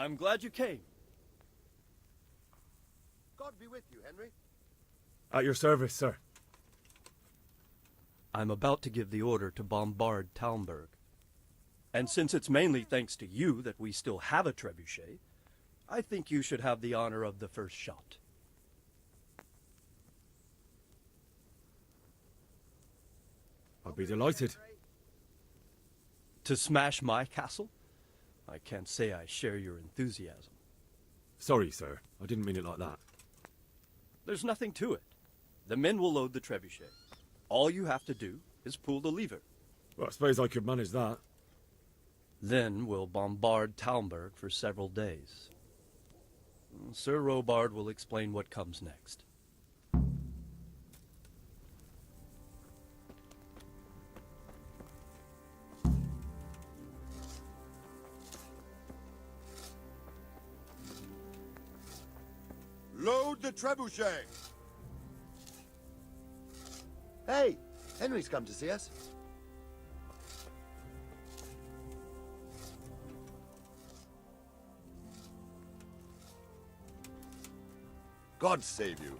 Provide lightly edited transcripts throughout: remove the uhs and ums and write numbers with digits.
I'm glad you came. God be with you, Henry. At your service, sir. I'm about to give the order to bombard Talmberg. And since it's mainly thanks to you that we still have a trebuchet, I think you should have the honor of the first shot. I'll be delighted. To smash my castle? I can't say I share your enthusiasm. Sorry, sir. I didn't mean it like that. There's nothing to it. The men will load the trebuchet. All you have to do is pull the lever. Well, I suppose I could manage that. Then we'll bombard Talmberg for several days. Sir Robard will explain what comes next. Load the trebuchet! Hey, Henry's come to see us. God save you.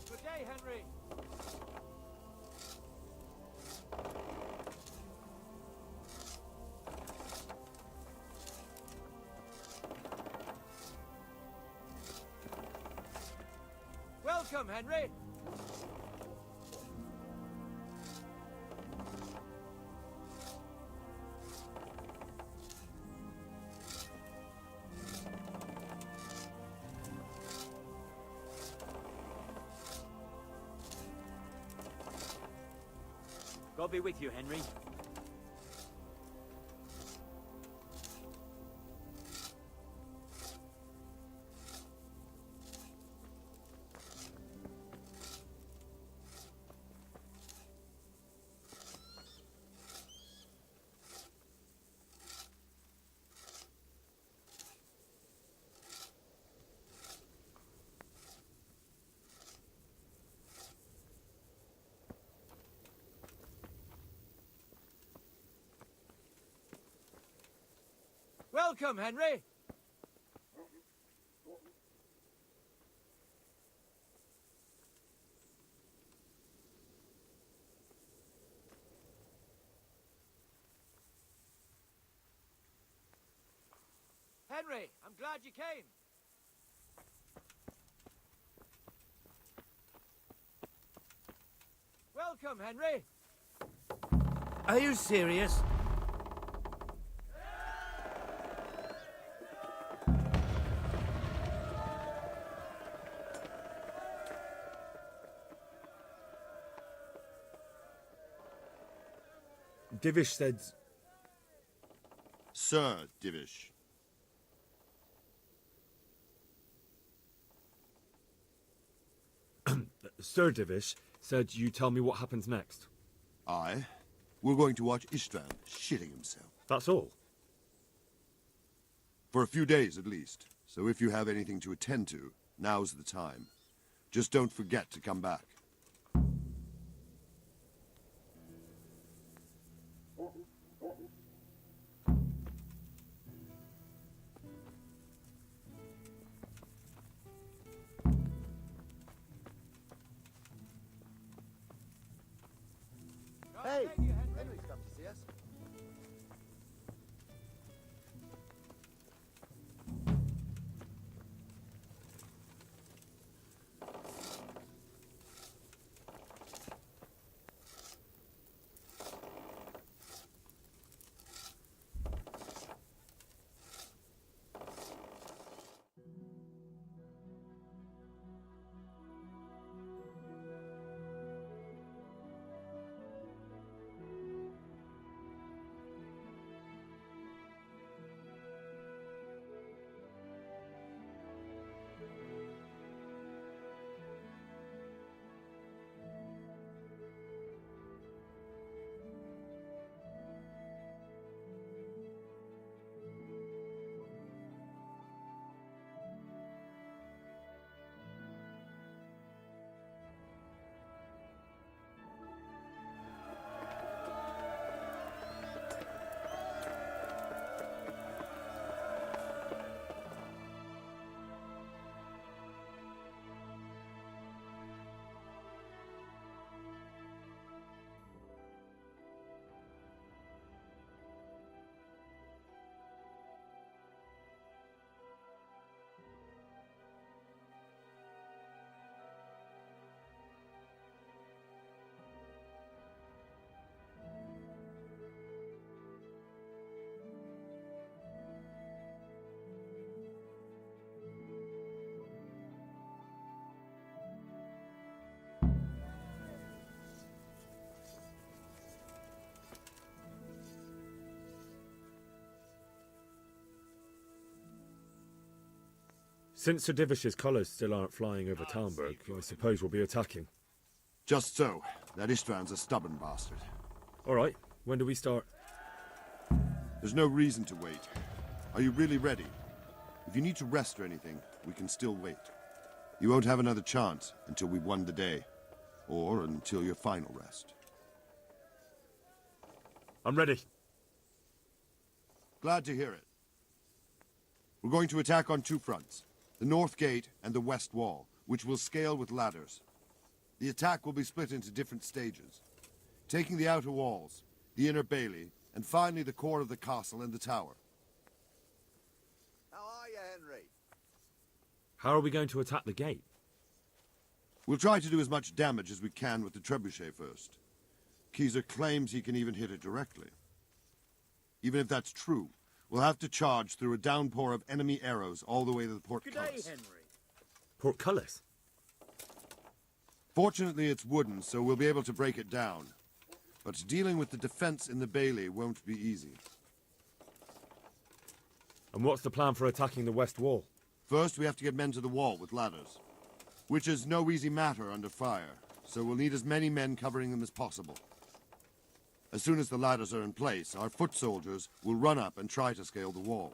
Good day, Henry. Welcome, Henry. God be with you, Henry. Welcome, Henry. Henry, I'm glad you came. Welcome, Henry. Are you serious? Divish said... Sir Divish. Sir Divish said you tell me what happens next. Aye. We're going to watch Istvan shitting himself. That's all. For a few days, at least. So if you have anything to attend to, now's the time. Just don't forget to come back. Hey, Henry's come to see us. Since Sir Divish's colours still aren't flying over Talmberg, I suppose we'll be attacking. Just so. That Istvan's a stubborn bastard. All right, when do we start? There's no reason to wait. Are you really ready? If you need to rest or anything, we can still wait. You won't have another chance until we've won the day. Or until your final rest. I'm ready. Glad to hear it. We're going to attack on two fronts. The north gate and the west wall, which will scale with ladders. The attack will be split into different stages. Taking the outer walls, the inner bailey, and finally the core of the castle and the tower. How are you, Henry? How are we going to attack the gate? We'll try to do as much damage as we can with the trebuchet first. Keezer claims he can even hit it directly. Even if that's true, we'll have to charge through a downpour of enemy arrows all the way to the portcullis. Henry. Portcullis? Fortunately, it's wooden, so we'll be able to break it down. But dealing with the defense in the bailey won't be easy. And what's the plan for attacking the west wall? First, we have to get men to the wall with ladders, which is no easy matter under fire, so we'll need as many men covering them as possible. As soon as the ladders are in place, our foot soldiers will run up and try to scale the wall.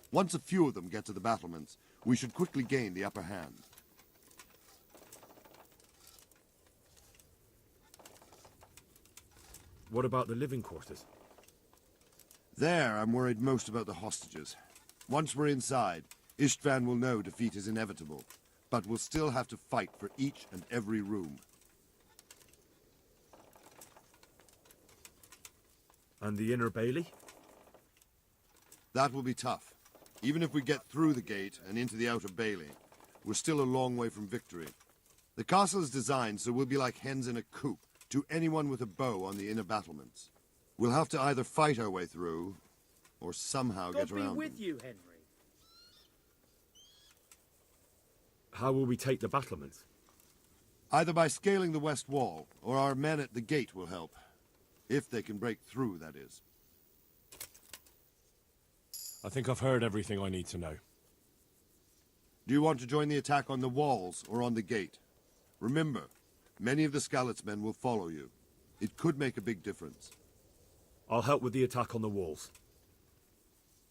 Once a few of them get to the battlements, we should quickly gain the upper hand. What about the living quarters? There, I'm worried most about the hostages. Once we're inside, Istvan will know defeat is inevitable, but we'll still have to fight for each and every room. And the inner bailey? That will be tough. Even if we get through the gate and into the outer bailey, we're still a long way from victory. The castle is designed so we'll be like hens in a coop to anyone with a bow on the inner battlements. We'll have to either fight our way through, or somehow get around them. you, Henry. How will we take the battlements? Either by scaling the west wall, or our men at the gate will help. If they can break through, that is. I think I've heard everything I need to know. Do you want to join the attack on the walls or on the gate? Remember, many of the Skalitz men will follow you. It could make a big difference. I'll help with the attack on the walls.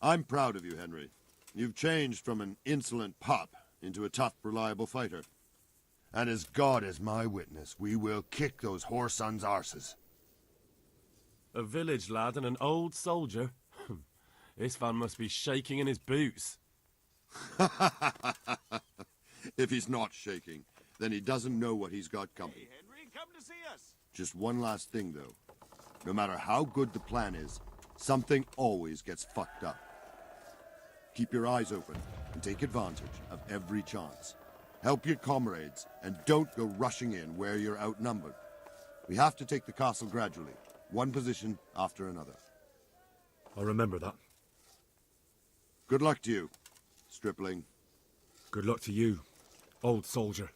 I'm proud of you, Henry. You've changed from an insolent pup into a tough, reliable fighter. And as God is my witness, we will kick those whoresons' arses. A village lad and an old soldier? This van must be shaking in his boots. If he's not shaking, then he doesn't know what he's got coming. Hey, Henry, come to see us. Just one last thing, though. No matter how good the plan is, something always gets fucked up. Keep your eyes open and take advantage of every chance. Help your comrades, and don't go rushing in where you're outnumbered. We have to take the castle gradually, one position after another. I'll remember that. Good luck to you, stripling. Good luck to you, old soldier.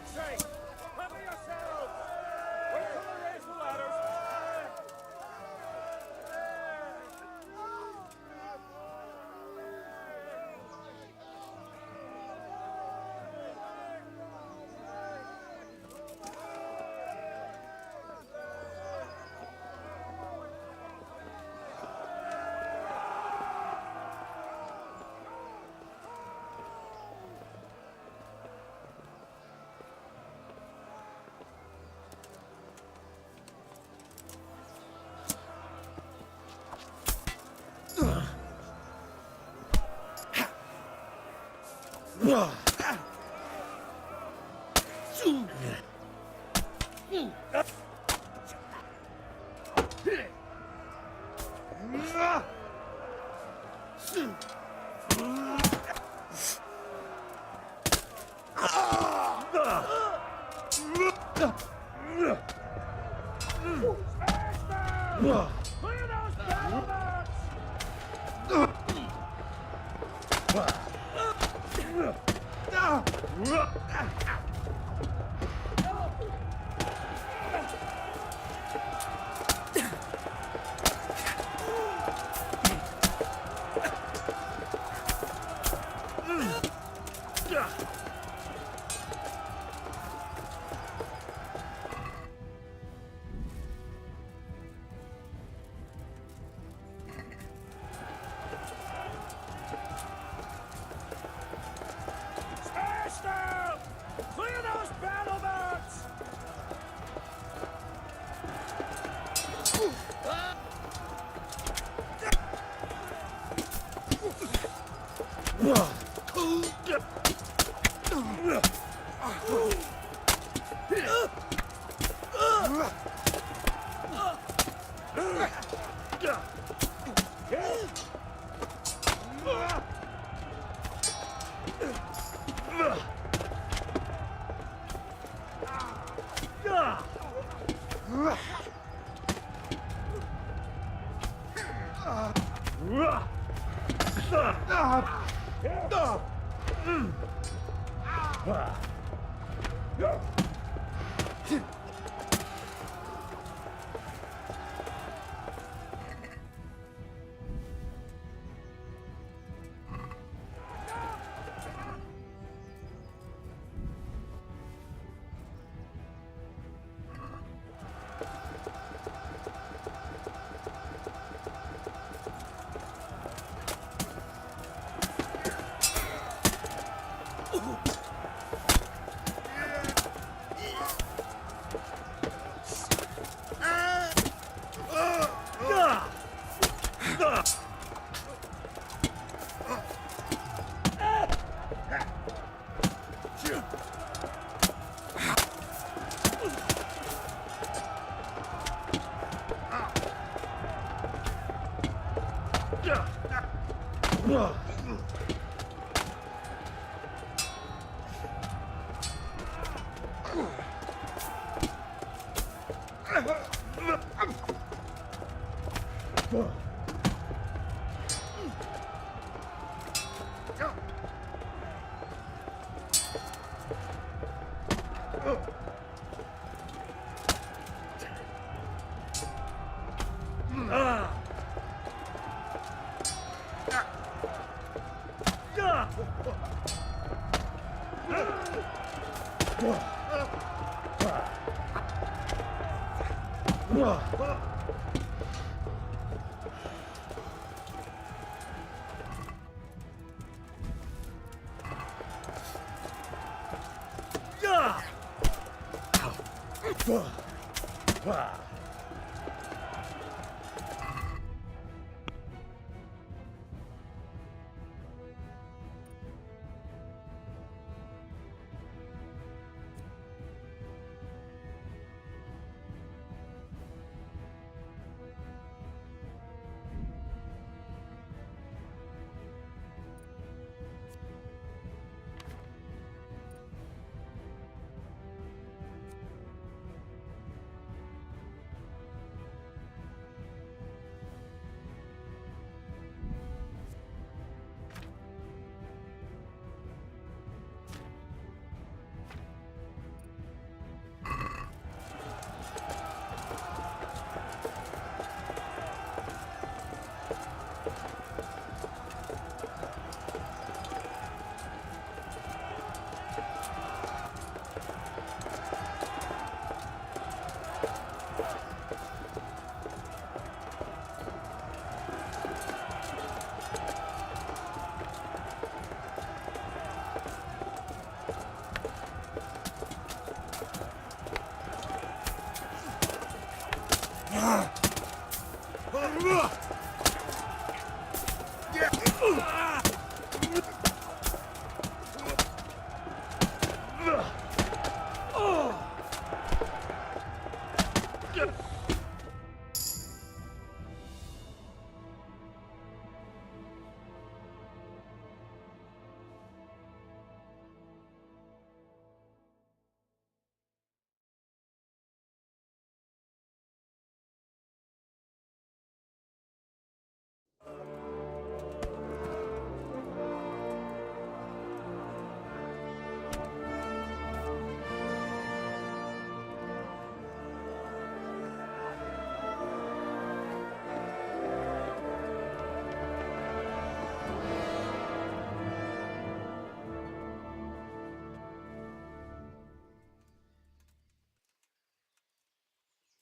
fuck's sake! Cover yourselves! Wait till I raise the ladders! Clear those battle mats! Smash them! Clear those battle mats!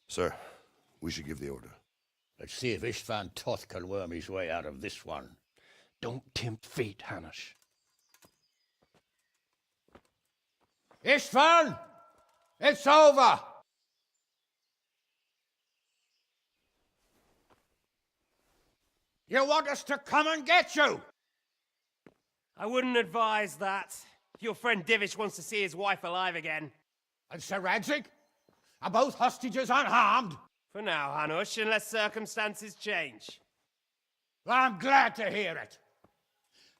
Sir, we should give the order. Let's see if Istvan Toth can worm his way out of this one. Don't tempt fate, Hanush. Istvan! It's over! You want us to come and get you? I wouldn't advise that. Your friend Divish wants to see his wife alive again. And Sir Radzig? Are both hostages unharmed? For now, Hanush, unless circumstances change. Well, I'm glad to hear it.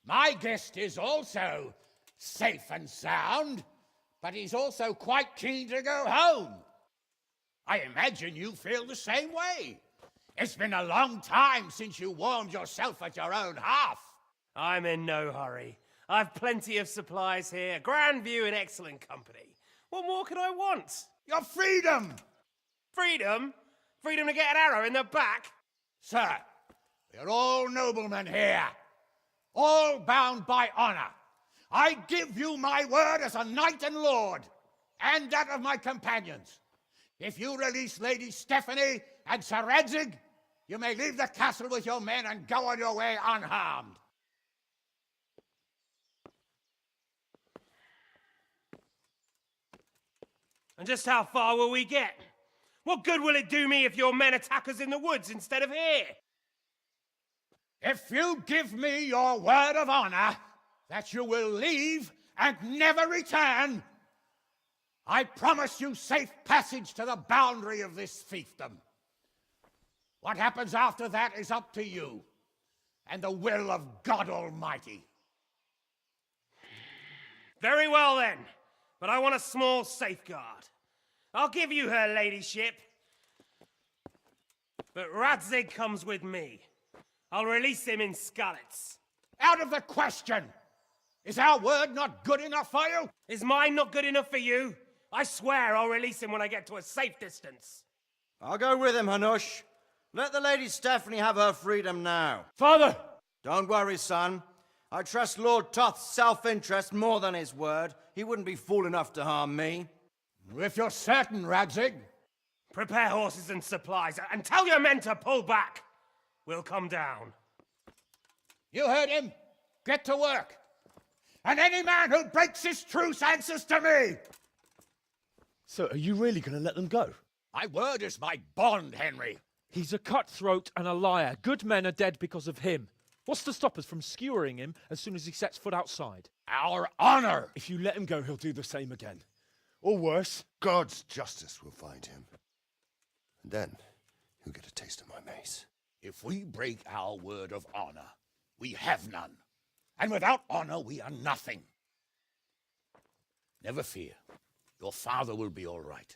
My guest is also safe and sound, but he's also quite keen to go home. I imagine you feel the same way. It's been a long time since you warmed yourself at your own hearth. I'm in no hurry. I've plenty of supplies here, grand view and excellent company. What more could I want? Your freedom! Freedom? Freedom to get an arrow in the back? Sir, we're all noblemen here, all bound by honor. I give you my word as a knight and lord, and that of my companions. If you release Lady Stephanie and Sir Radzig, you may leave the castle with your men and go on your way unharmed. And just how far will we get? What good will it do me if your men attack us in the woods instead of here? If you give me your word of honor that you will leave and never return, I promise you safe passage to the boundary of this fiefdom. What happens after that is up to you and the will of God Almighty. Very well then, but I want a small safeguard. I'll give you her ladyship, but Radzig comes with me. I'll release him in Skalitz. Out of the question! Is our word not good enough for you? Is mine not good enough for you? I swear I'll release him when I get to a safe distance. I'll go with him, Hanush. Let the Lady Stephanie have her freedom now. Father! Don't worry, son. I trust Lord Toth's self-interest more than his word. He wouldn't be fool enough to harm me. If you're certain, Radzig. Prepare horses and supplies, and tell your men to pull back. We'll come down. You heard him. Get to work. And any man who breaks this truce answers to me. So, are you really going to let them go? My word is my bond, Henry. He's a cutthroat and a liar. Good men are dead because of him. What's to stop us from skewering him as soon as he sets foot outside? Our honor. If you let him go, he'll do the same again. Or worse. God's justice will find him. And then he'll get a taste of my mace. If we break our word of honor, we have none. And without honor, we are nothing. Never fear. Your father will be all right.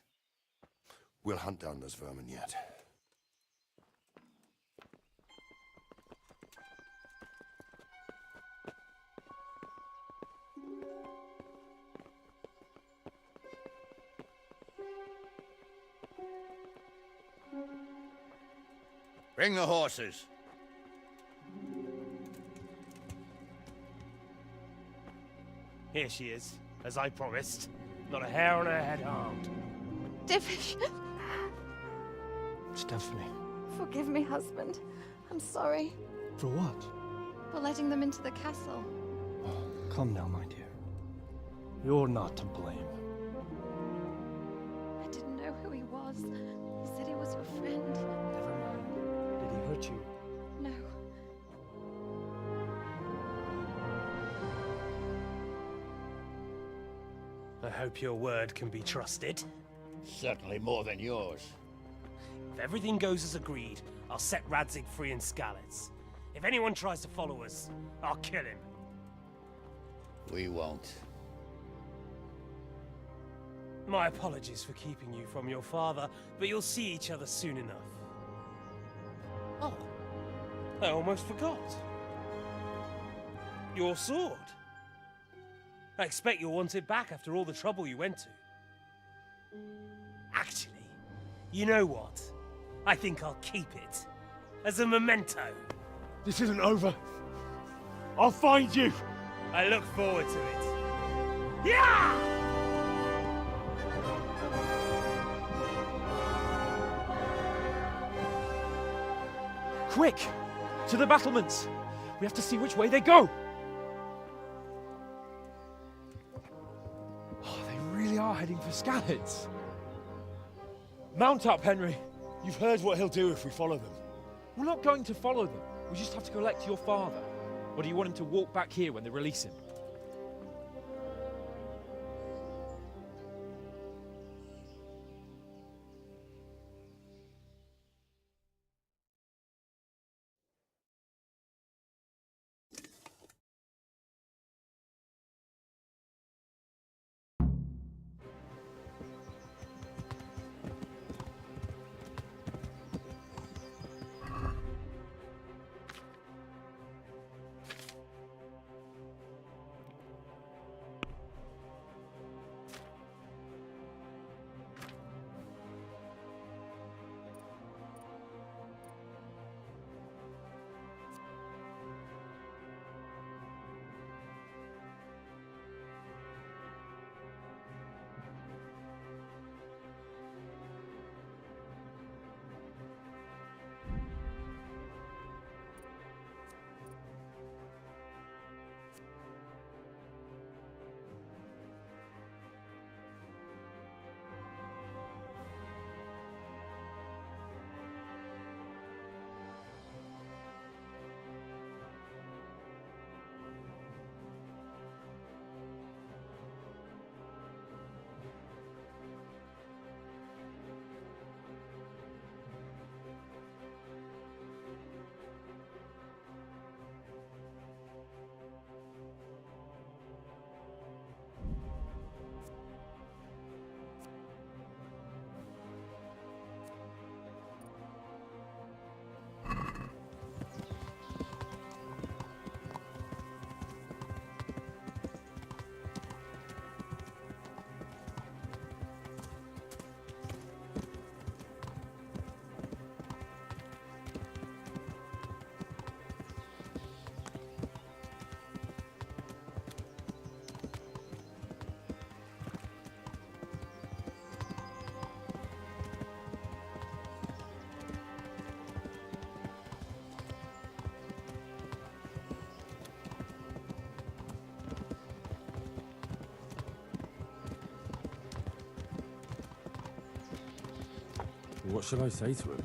We'll hunt down those vermin yet. Bring the horses. Here she is, as I promised. Not a hair on her head harmed. Divish! Stephanie. Forgive me, husband. I'm sorry For what? for letting them into the castle. Come now, my dear. You're not to blame. I didn't know who he was. He said he was your friend. Never mind. Did he hurt you? No. I hope your word can be trusted. Certainly more than yours. If everything goes as agreed, I'll set Radzig free in Skalitz. If anyone tries to follow us, I'll kill him. We won't. My apologies for keeping you from your father, but you'll see each other soon enough. Oh, I almost forgot. Your sword. I expect you'll want it back after all the trouble you went to. Actually, you know what? I think I'll keep it. As a memento. This isn't over. I'll find you. I look forward to it. Yeah! Quick! To the battlements! We have to see which way they go! Oh, they really are heading for Scallops. Mount up, Henry. You've heard what he'll do if we follow them. We're not going to follow them. We just have to collect your father. Or do you want him to walk back here when they release him? What should I say to him?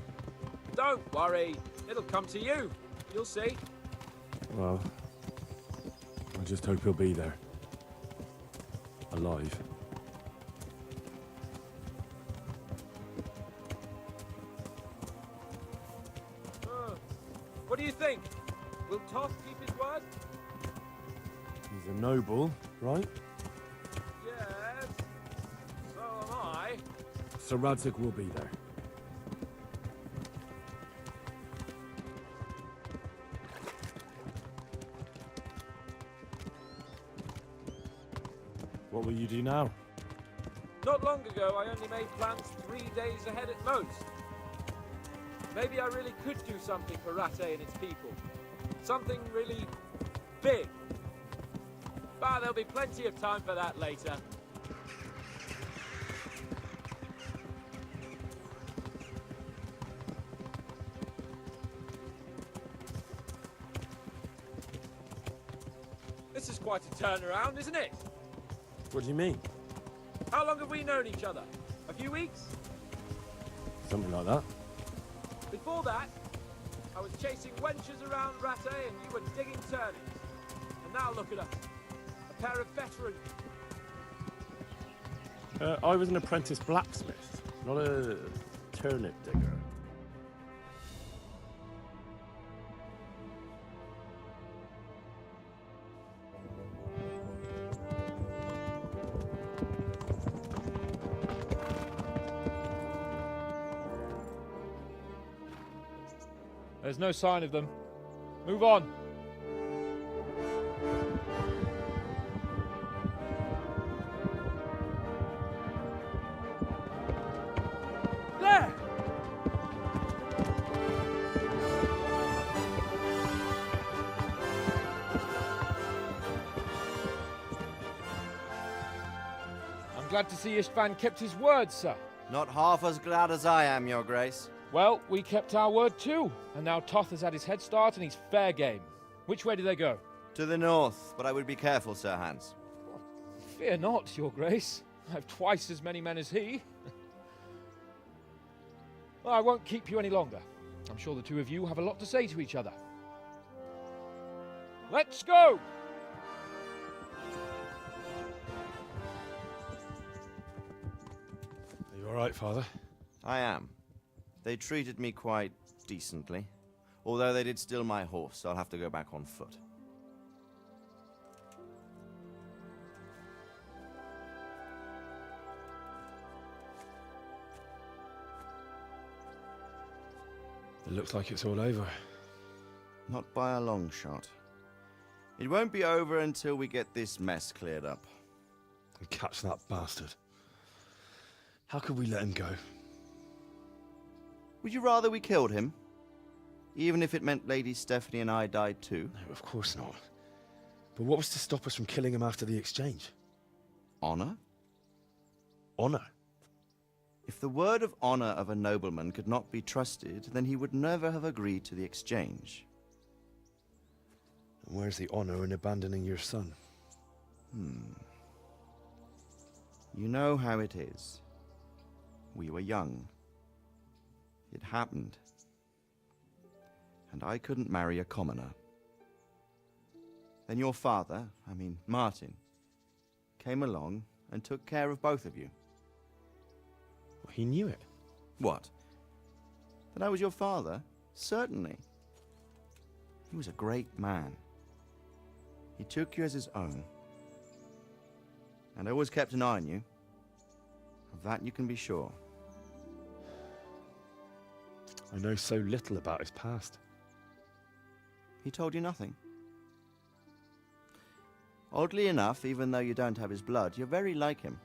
Don't worry. It'll come to you. You'll see. Well, I just hope he'll be there. Alive. What do you think? Will Toth keep his word? He's a noble, right? Yes. So am I. So Radzik will be there. What will you do now? Not long ago, I only made plans 3 days ahead at most. Maybe I really could do something for Rattay and its people. Something really big. But there'll be plenty of time for that later. This is quite a turnaround, isn't it? What do you mean? How long have we known each other? A few weeks? Something like that. Before that, I was chasing wenches around Rattay and you were digging turnips. And now look at us. A pair of veterans. I was an apprentice blacksmith, not a turnip digger. There's no sign of them. Move on. There! I'm glad to see Istvan kept his word, sir. Not half as glad as I am, Your Grace. Well, we kept our word too, and now Toth has had his head start and he's fair game. Which way do they go? To the north, but I would be careful, Sir Hans. Fear not, Your Grace. I have twice as many men as he. Well, I won't keep you any longer. I'm sure the two of you have a lot to say to each other. Let's go! Are you all right, Father? I am. They treated me quite decently. Although they did steal my horse, so I'll have to go back on foot. It looks like it's all over. Not by a long shot. It won't be over until we get this mess cleared up. And catch that bastard. How could we let him go? Would you rather we killed him? Even if it meant Lady Stephanie and I died too? No, of course not. But what was to stop us from killing him after the exchange? Honor? Honor? If the word of honor of a nobleman could not be trusted, then he would never have agreed to the exchange. And where's the honor in abandoning your son? You know how it is. We were young. It happened. And I couldn't marry a commoner. Then your father, Martin, came along and took care of both of you. Well, he knew it. What? That I was your father? Certainly. He was a great man. He took you as his own. And always kept an eye on you. Of that you can be sure. I know so little about his past. He told you nothing? Oddly enough, even though you don't have his blood, you're very like him.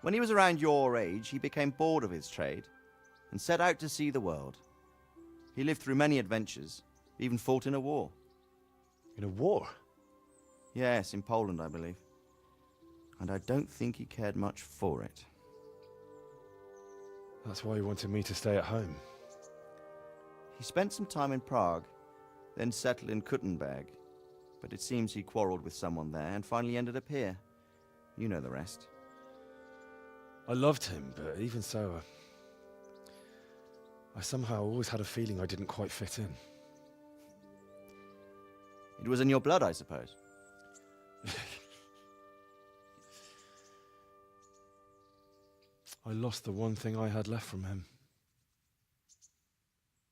When he was around your age, he became bored of his trade and set out to see the world. He lived through many adventures, even fought in a war. In a war? Yes, in Poland, I believe. And I don't think he cared much for it. That's why he wanted me to stay at home. He spent some time in Prague, then settled in Kuttenberg. But it seems he quarreled with someone there and finally ended up here. You know the rest. I loved him, but even so, I somehow always had a feeling I didn't quite fit in. It was in your blood, I suppose. I lost the one thing I had left from him.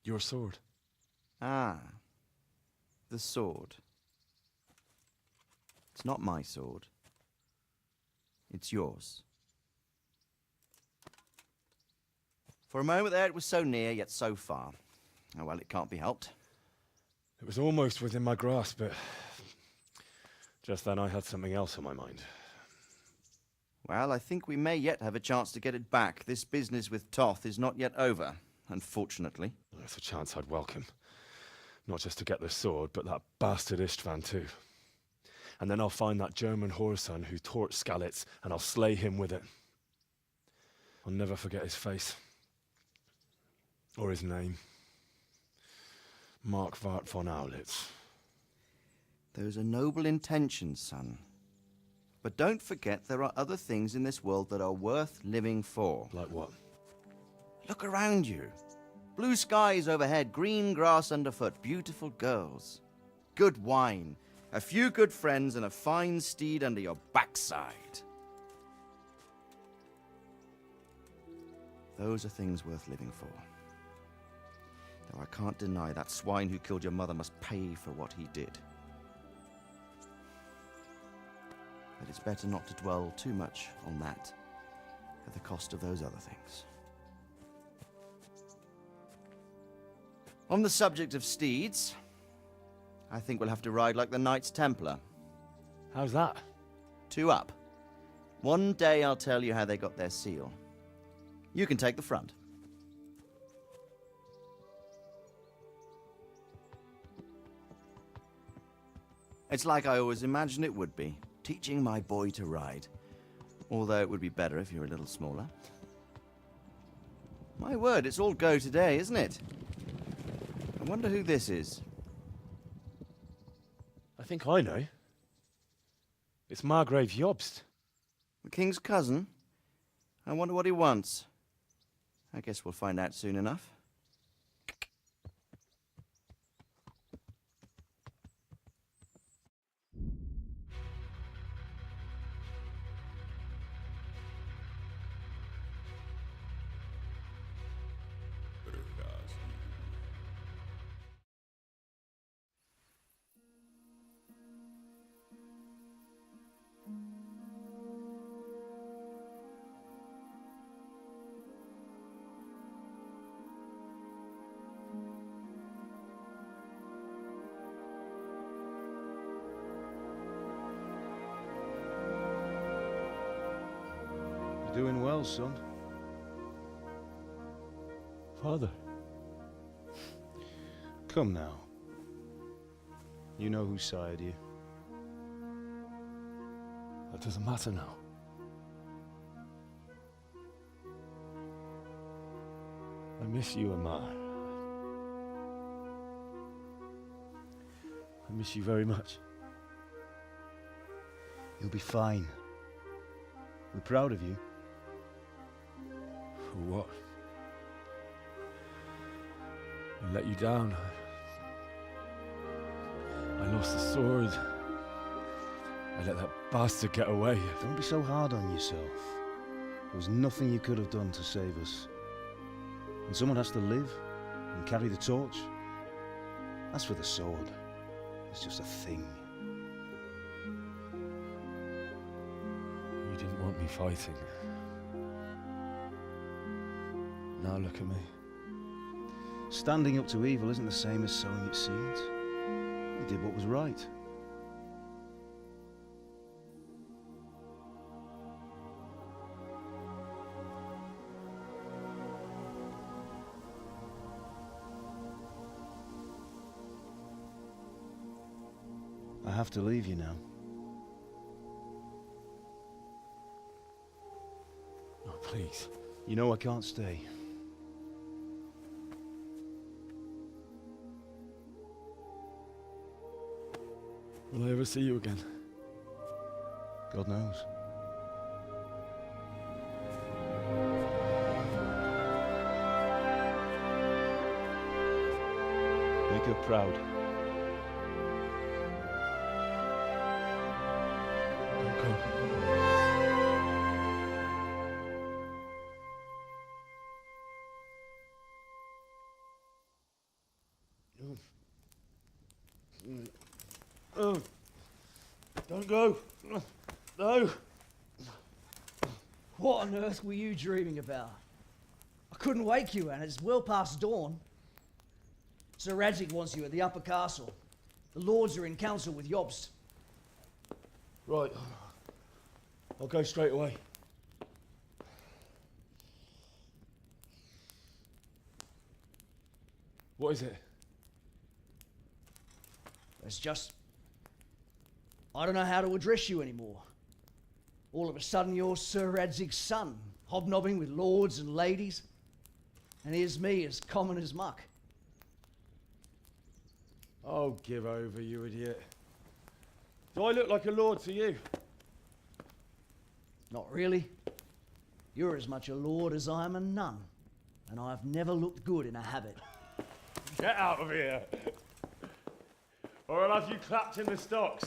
Your sword. Ah, the sword. It's not my sword. It's yours. For a moment there, it was so near, yet so far. Oh, well, it can't be helped. It was almost within my grasp, but just then I had something else on my mind. Well, I think we may yet have a chance to get it back. This business with Toth is not yet over, unfortunately. That's a chance I'd welcome. Not just to get the sword, but that bastard Istvan too. And then I'll find that German whoreson who torched Skalitz, and I'll slay him with it. I'll never forget his face. Or his name. Marquardt von Aulitz. Those are noble intentions, son. But don't forget there are other things in this world that are worth living for. Like what? Look around you. Blue skies overhead, green grass underfoot, beautiful girls. Good wine, a few good friends, and a fine steed under your backside. Those are things worth living for. Though I can't deny that swine who killed your mother must pay for what he did. But it's better not to dwell too much on that at the cost of those other things. On the subject of steeds, I think we'll have to ride like the Knights Templar. How's that? 2 up. One day I'll tell you how they got their seal. You can take the front. It's like I always imagined it would be, teaching my boy to ride. Although it would be better if you were a little smaller. My word, it's all go today, isn't it? I wonder who this is. I think I know. It's Margrave Jobst. The king's cousin? I wonder what he wants. I guess we'll find out soon enough. You're doing well, son. Father. Come now. You know who sired you. That doesn't matter now. I miss you, Amar. I miss you very much. You'll be fine. We're proud of you. For what? I let you down. I lost the sword. I let that bastard get away. Don't be so hard on yourself. There was nothing you could have done to save us. And someone has to live and carry the torch. As for the sword, it's just a thing. You didn't want me fighting. Now look at me. Standing up to evil isn't the same as sowing its seeds. You did what was right. I have to leave you now. Oh, please. You know I can't stay. Will I ever see you again? God knows. Make her proud. Don't go. Don't go. No. What on earth were you dreaming about? I couldn't wake you, and it's well past dawn. Sir Radzig wants you at the upper castle. The lords are in council with Jobst. Right. I'll go straight away. What is it? It's just... I don't know how to address you anymore. All of a sudden you're Sir Radzig's son, hobnobbing with lords and ladies. And here's me, as common as muck. Oh, give over, you idiot. Do I look like a lord to you? Not really. You're as much a lord as I am a nun. And I've never looked good in a habit. Get out of here! Or I'll have you clapped in the stocks.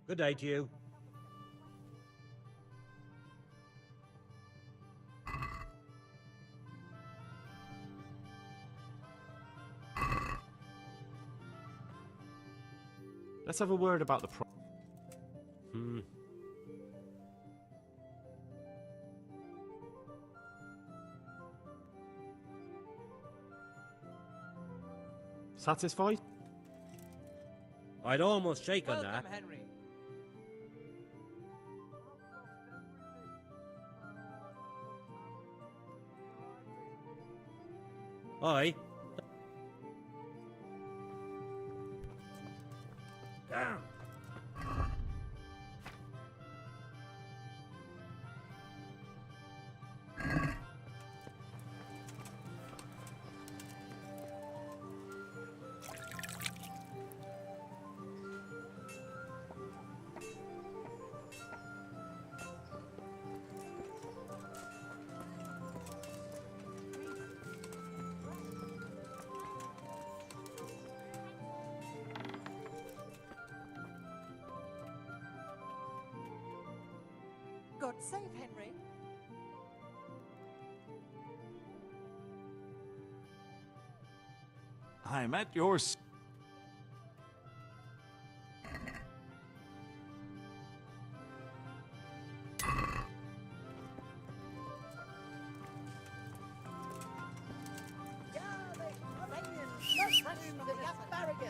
Good day to you. Let's have a word about the Satisfied? I'd almost shake on that. Henry. Aye. Down. God save Henry. I'm at your...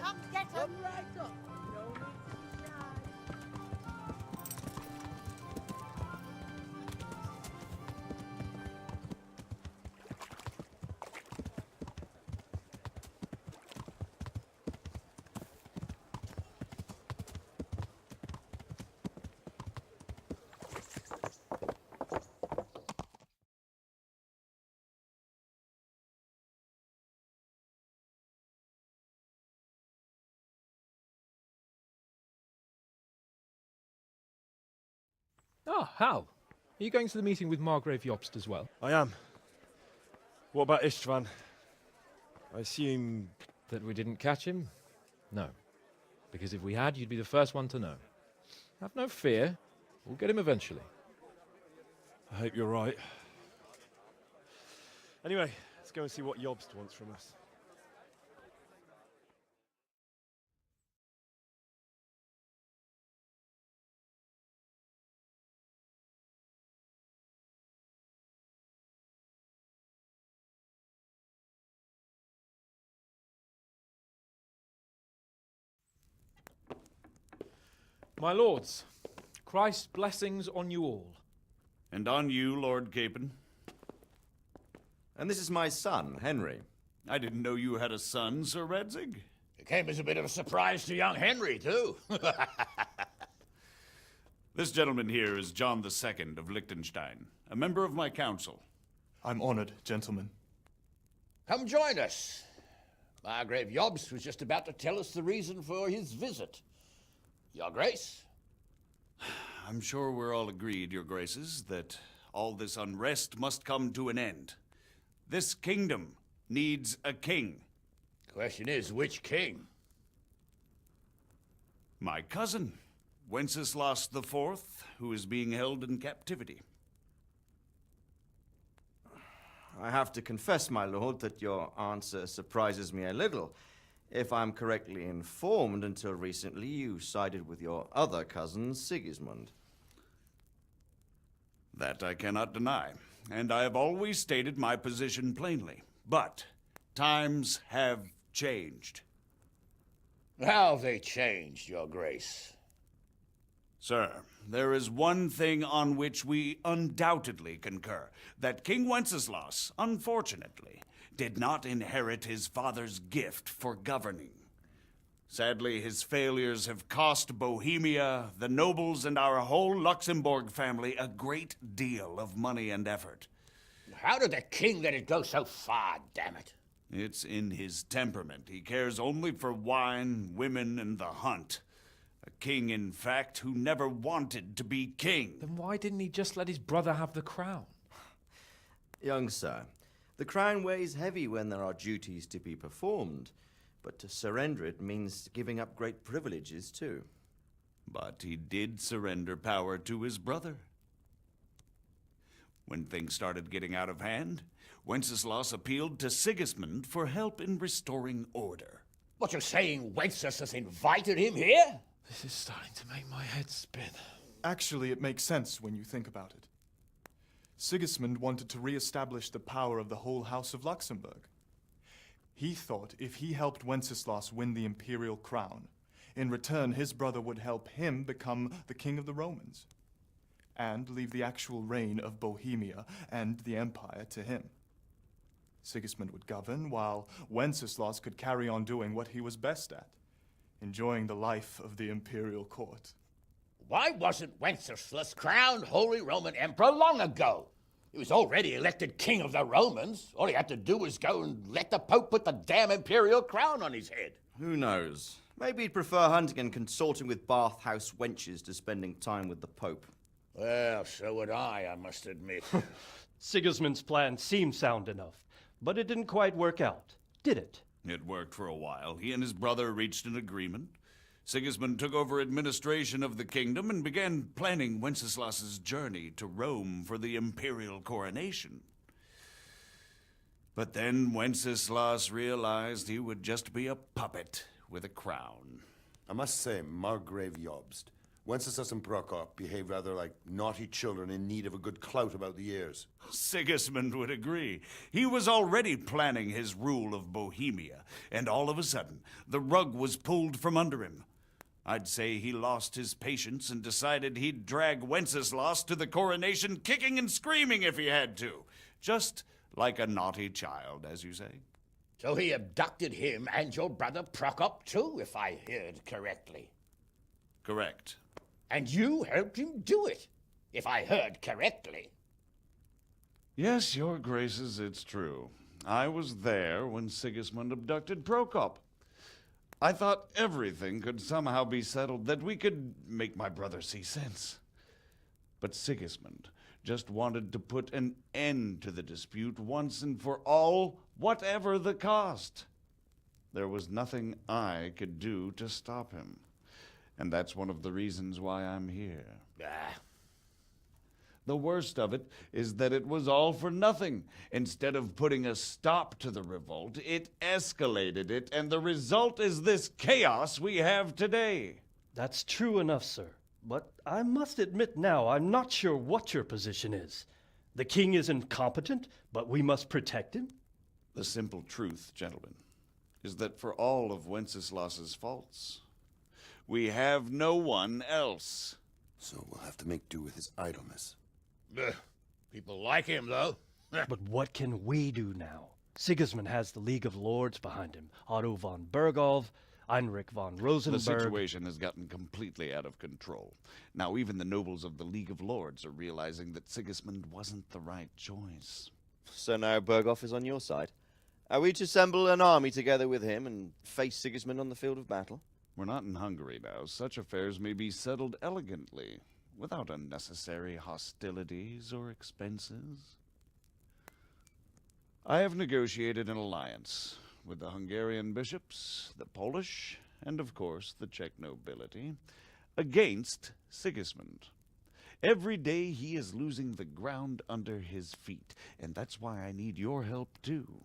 Come get him right up. No need to be shy. Ah, Hal. Are you going to the meeting with Margrave Jobst as well? I am. What about Istvan? I assume... That we didn't catch him? No. Because if we had, you'd be the first one to know. Have no fear. We'll get him eventually. I hope you're right. Anyway, let's go and see what Jobst wants from us. My lords, Christ's blessings on you all. And on you, Lord Capon. And this is my son, Henry. I didn't know you had a son, Sir Redzig. It came as a bit of a surprise to young Henry, too. This gentleman here is John II of Liechtenstein, a member of my council. I'm honored, gentlemen. Come join us. Margrave Jobst was just about to tell us the reason for his visit. Your Grace? I'm sure we're all agreed, Your Graces, that all this unrest must come to an end. This kingdom needs a king. Question is, which king? My cousin, Wenceslas IV, who is being held in captivity. I have to confess, my lord, that your answer surprises me a little. If I'm correctly informed, until recently you sided with your other cousin, Sigismund. That I cannot deny, and I have always stated my position plainly. But times have changed. How have they changed, Your Grace? Sir, there is one thing on which we undoubtedly concur, that King Wenceslas, unfortunately, did not inherit his father's gift for governing. Sadly, his failures have cost Bohemia, the nobles, and our whole Luxembourg family a great deal of money and effort. How did the king let it go so far, damn it? It's in his temperament. He cares only for wine, women, and the hunt. A king, in fact, who never wanted to be king. Then why didn't he just let his brother have the crown? Young sir, the crown weighs heavy when there are duties to be performed, But to surrender it means giving up great privileges, too. But he did surrender power to his brother. When things started getting out of hand, Wenceslas appealed to Sigismund for help in restoring order. What, you're saying Wenceslas invited him here? This is starting to make my head spin. Actually, it makes sense when you think about it. Sigismund wanted to re-establish the power of the whole House of Luxembourg. He thought if he helped Wenceslas win the imperial crown, in return his brother would help him become the king of the Romans, and leave the actual reign of Bohemia and the empire to him. Sigismund would govern, while Wenceslas could carry on doing what he was best at, enjoying the life of the imperial court. Why wasn't Wenceslas crowned Holy Roman Emperor long ago? He was already elected king of the Romans. All he had to do was go and let the Pope put the damn imperial crown on his head. Who knows? Maybe he'd prefer hunting and consorting with bathhouse wenches to spending time with the Pope. Well, so would I must admit. Sigismund's plan seemed sound enough, but it didn't quite work out, did it? It worked for a while. He and his brother reached an agreement. Sigismund took over administration of the kingdom and began planning Wenceslas's journey to Rome for the imperial coronation. But then Wenceslas realized he would just be a puppet with a crown. I must say, Margrave Jobst, Wenceslas and Prokop behave rather like naughty children in need of a good clout about the ears. Sigismund would agree. He was already planning his rule of Bohemia, and all of a sudden, the rug was pulled from under him. I'd say he lost his patience and decided he'd drag Wenceslas to the coronation kicking and screaming if he had to. Just like a naughty child, as you say. So he abducted him and your brother Prokop too, if I heard correctly. Correct. And you helped him do it, if I heard correctly. Yes, your graces, it's true. I was there when Sigismund abducted Prokop. I thought everything could somehow be settled, that we could make my brother see sense. But Sigismund just wanted to put an end to the dispute once and for all, whatever the cost. There was nothing I could do to stop him. And that's one of the reasons why I'm here. The worst of it is that it was all for nothing. Instead of putting a stop to the revolt, it escalated it, and the result is this chaos we have today. That's true enough, sir. But I must admit now, I'm not sure what your position is. The king is incompetent, but we must protect him? The simple truth, gentlemen, is that for all of Wenceslas's faults, we have no one else. So we'll have to make do with his idleness. People like him, though. But what can we do now? Sigismund has the League of Lords behind him. Otto von Bergholf, Heinrich von Rosenberg. The situation has gotten completely out of control. Now even the nobles of the League of Lords are realizing that Sigismund wasn't the right choice. So now Bergholf is on your side. Are we to assemble an army together with him and face Sigismund on the field of battle? We're not in Hungary now. Such affairs may be settled elegantly, without unnecessary hostilities or expenses. I have negotiated an alliance with the Hungarian bishops, the Polish, and of course the Czech nobility, against Sigismund. Every day he is losing the ground under his feet, and that's why I need your help too.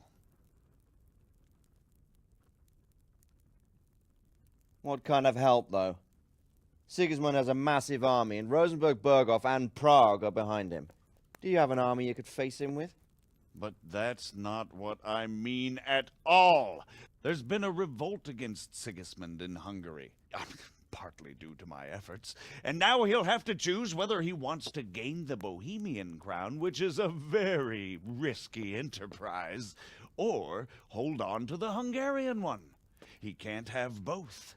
What kind of help, though? Sigismund has a massive army, and Rosenberg, Berghof, and Prague are behind him. Do you have an army you could face him with? But that's not what I mean at all. There's been a revolt against Sigismund in Hungary, partly due to my efforts, and now he'll have to choose whether he wants to gain the Bohemian crown, which is a very risky enterprise, or hold on to the Hungarian one. He can't have both.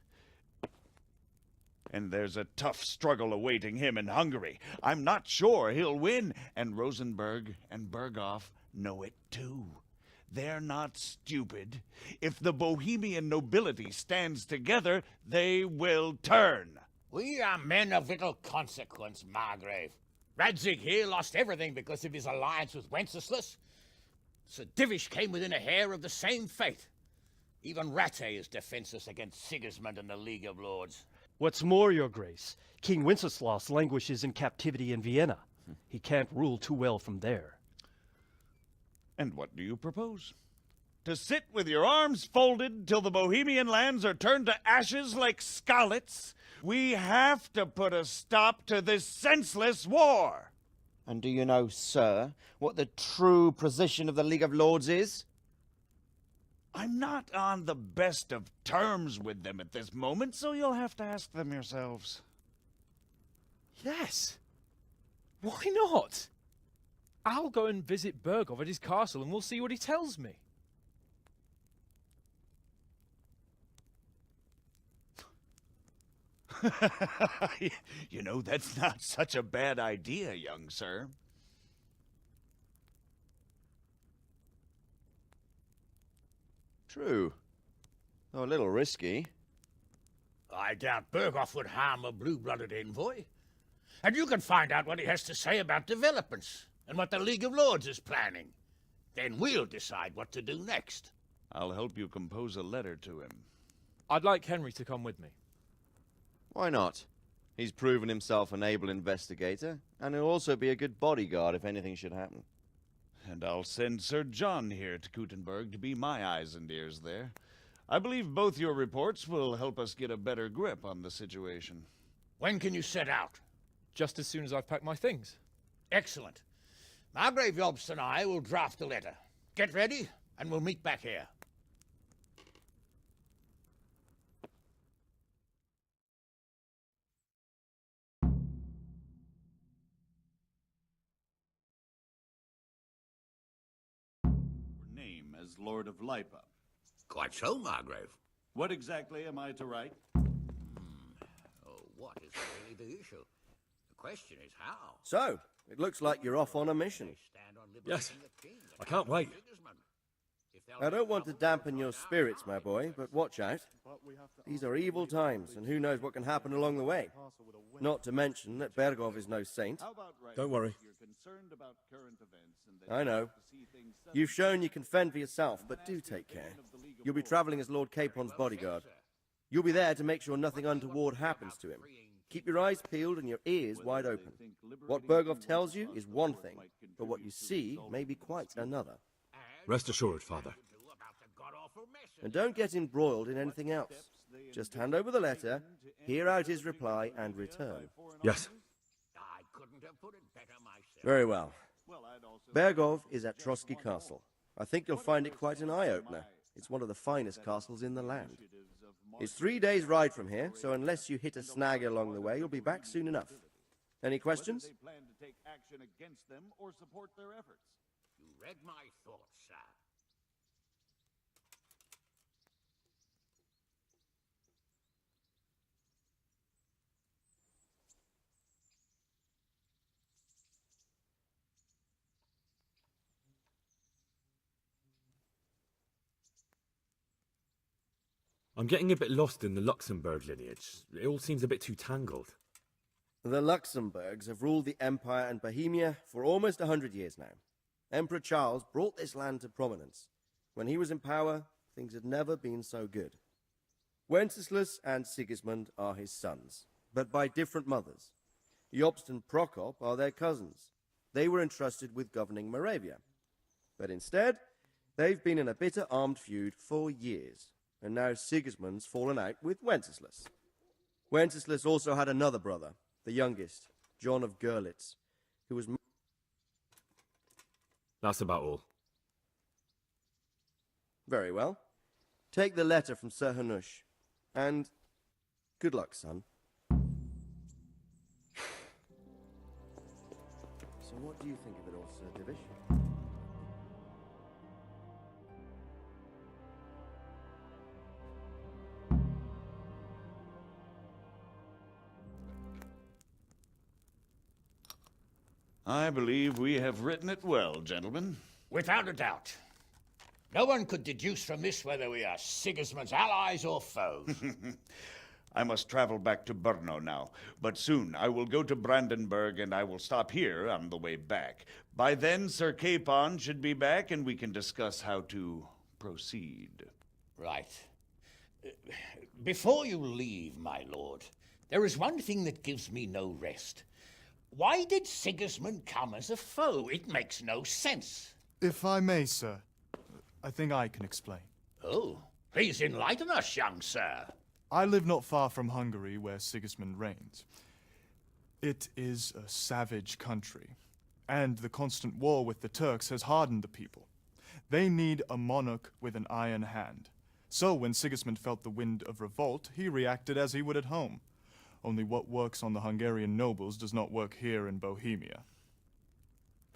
And there's a tough struggle awaiting him in Hungary. I'm not sure he'll win, and Rosenberg and Berghof know it too. They're not stupid. If the Bohemian nobility stands together, they will turn. We are men of little consequence, Margrave. Radzig here lost everything because of his alliance with Wenceslas. Sir Divish came within a hair of the same fate. Even Rattay is defenseless against Sigismund and the League of Lords. What's more, Your Grace, King Wenceslas languishes in captivity in Vienna. He can't rule too well from there. And what do you propose? To sit with your arms folded till the Bohemian lands are turned to ashes like Skalitz? We have to put a stop to this senseless war! And do you know, sir, what the true position of the League of Lords is? I'm not on the best of terms with them at this moment, so you'll have to ask them yourselves. Yes. Why not? I'll go and visit Bergov at his castle and we'll see what he tells me. You know, that's not such a bad idea, young sir. True. Though a little risky. I doubt Berghoff would harm a blue-blooded envoy. And you can find out what he has to say about developments and what the League of Lords is planning. Then we'll decide what to do next. I'll help you compose a letter to him. I'd like Henry to come with me. Why not? He's proven himself an able investigator, and he'll also be a good bodyguard if anything should happen. And I'll send Sir John here to Kuttenberg to be my eyes and ears there. I believe both your reports will help us get a better grip on the situation. When can you set out? Just as soon as I've packed my things. Excellent. Margrave Jobst and I will draft the letter. Get ready, and we'll meet back here. Name as Lord of Lipa. Quite so, Margrave. What exactly am I to write? Oh, what is really the issue? The question is how. So, it looks like you're off on a mission. Yes, I can't wait. I don't want to dampen your spirits, my boy, but watch out. These are evil times, and who knows what can happen along the way. Not to mention that Bergov is no saint. Don't worry. I know. You've shown you can fend for yourself, but do take care. You'll be traveling as Lord Capon's bodyguard. You'll be there to make sure nothing untoward happens to him. Keep your eyes peeled and your ears wide open. What Bergov tells you is one thing, but what you see may be quite another. Rest assured, Father. And don't get embroiled in anything else. Just hand over the letter, hear out his reply, and return. Yes. Very well. Bergov is at Trotsky Castle. I think you'll find it quite an eye-opener. It's one of the finest castles in the land. It's 3 days' ride from here, so unless you hit a snag along the way, you'll be back soon enough. Any questions? They plan to take action against them or support their efforts. You read my thoughts, sir. I'm getting a bit lost in the Luxembourg lineage. It all seems a bit too tangled. The Luxembourgs have ruled the Empire and Bohemia for almost 100 years now. Emperor Charles brought this land to prominence. When he was in power, things had never been so good. Wenceslas and Sigismund are his sons, but by different mothers. Jobst and Prokop are their cousins. They were entrusted with governing Moravia. But instead, they've been in a bitter armed feud for years, and now Sigismund's fallen out with Wenceslas. Wenceslas also had another brother, the youngest, John of Görlitz, who was... That's about all. Very well. Take the letter from Sir Hanush, and good luck, son. So what do you think of it all, Sir Divish? I believe we have written it well, gentlemen. Without a doubt. No one could deduce from this whether we are Sigismund's allies or foes. I must travel back to Brno now, but soon I will go to Brandenburg and I will stop here on the way back. By then, Sir Capon should be back and we can discuss how to proceed. Right. Before you leave, my lord, there is one thing that gives me no rest. Why did Sigismund come as a foe? It makes no sense. If I may, sir, I think I can explain. Oh, please enlighten us, young sir. I live not far from Hungary, where Sigismund reigns. It is a savage country, and the constant war with the Turks has hardened the people. They need a monarch with an iron hand. So when Sigismund felt the wind of revolt, he reacted as he would at home. Only what works on the Hungarian nobles does not work here in Bohemia.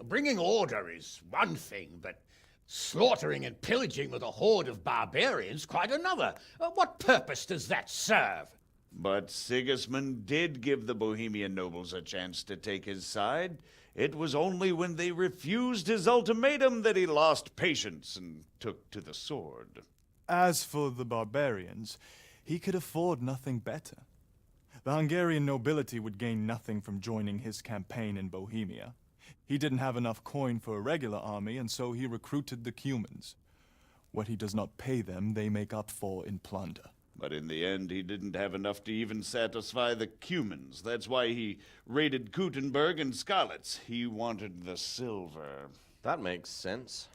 Bringing order is one thing, but slaughtering and pillaging with a horde of barbarians quite another. What purpose does that serve? But Sigismund did give the Bohemian nobles a chance to take his side. It was only when they refused his ultimatum that he lost patience and took to the sword. As for the barbarians, he could afford nothing better. The Hungarian nobility would gain nothing from joining his campaign in Bohemia. He didn't have enough coin for a regular army, and so he recruited the Cumans. What he does not pay them, they make up for in plunder. But in the end, he didn't have enough to even satisfy the Cumans. That's why he raided Kuttenberg and Skalitz. He wanted the silver. That makes sense.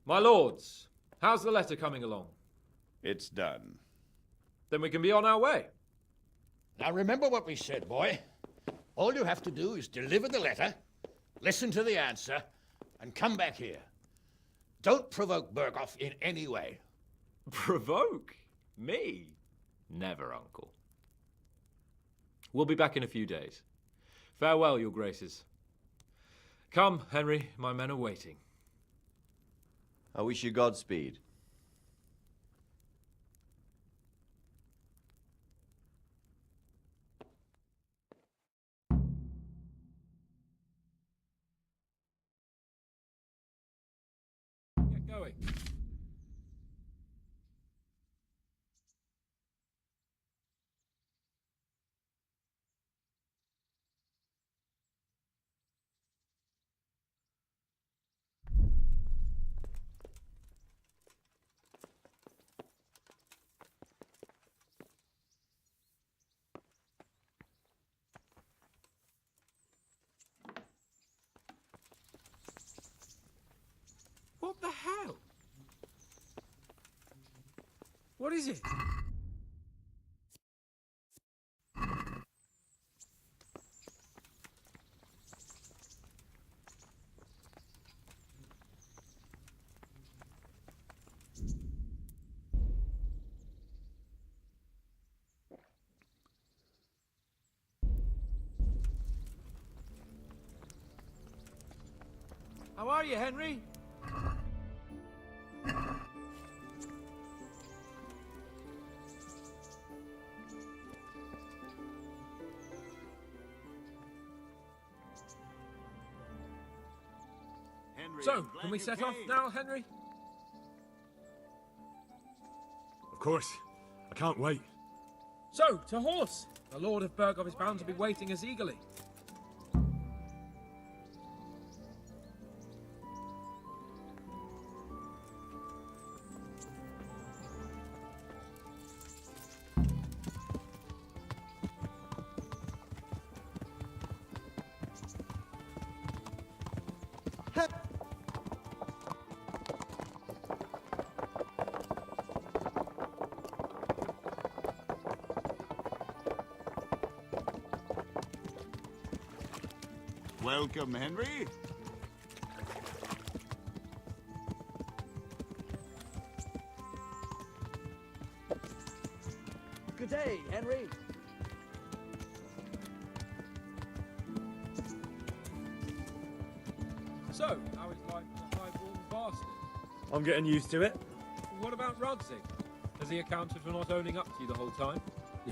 My lords, how's the letter coming along? It's done. Then we can be on our way. Now remember what we said, boy. All you have to do is deliver the letter, listen to the answer, and come back here. Don't provoke Berghoff in any way. Provoke? Me? Never, Uncle. We'll be back in a few days. Farewell, your graces. Come, Henry, my men are waiting. I wish you Godspeed. Get going. What the hell? What is it? How are you, Henry? So, can we set off now, Henry? Of course. I can't wait. So, to horse! The Lord of Berghoff is bound to be waiting us eagerly. Welcome, Henry. Good day, Henry. So, how is life for the high-born bastard? I'm getting used to it. What about Radzig? Has he accounted for not owning up to you the whole time?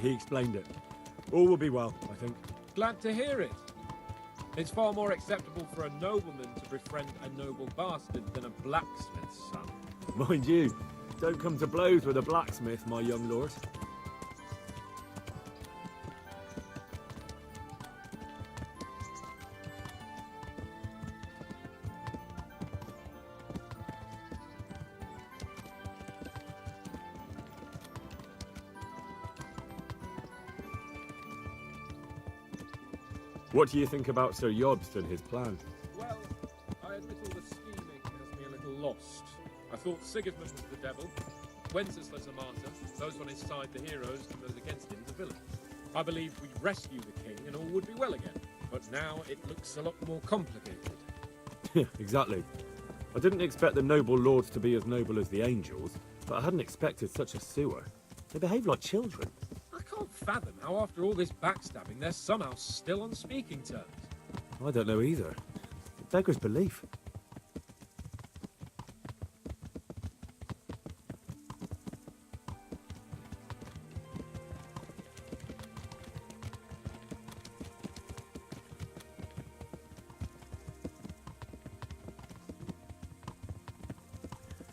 He explained it. All will be well, I think. Glad to hear it. It's far more acceptable for a nobleman to befriend a noble bastard than a blacksmith's son. Mind you, don't come to blows with a blacksmith, my young lord. What do you think about Sir Jobst and his plan? Well, I admit all the scheming has me a little lost. I thought Sigismund was the devil, Wenceslas a martyr, those on his side the heroes, and those against him the villains. I believed we'd rescue the king and all would be well again, but now it looks a lot more complicated. Exactly. I didn't expect the noble lords to be as noble as the angels, but I hadn't expected such a sewer. They behave like children. I can't fathom how after all this backstabbing they're somehow still on speaking terms. I don't know either. It beggars belief.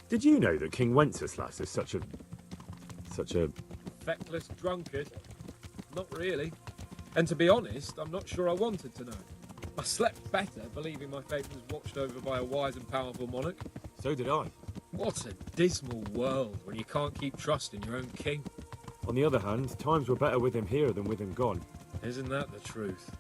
Did you know that King Wenceslas is such a... Feckless drunkard? Not really. And to be honest, I'm not sure I wanted to know. I slept better believing my fate was watched over by a wise and powerful monarch. So did I. What a dismal world when you can't keep trust in your own king. On the other hand, times were better with him here than with him gone. Isn't that the truth?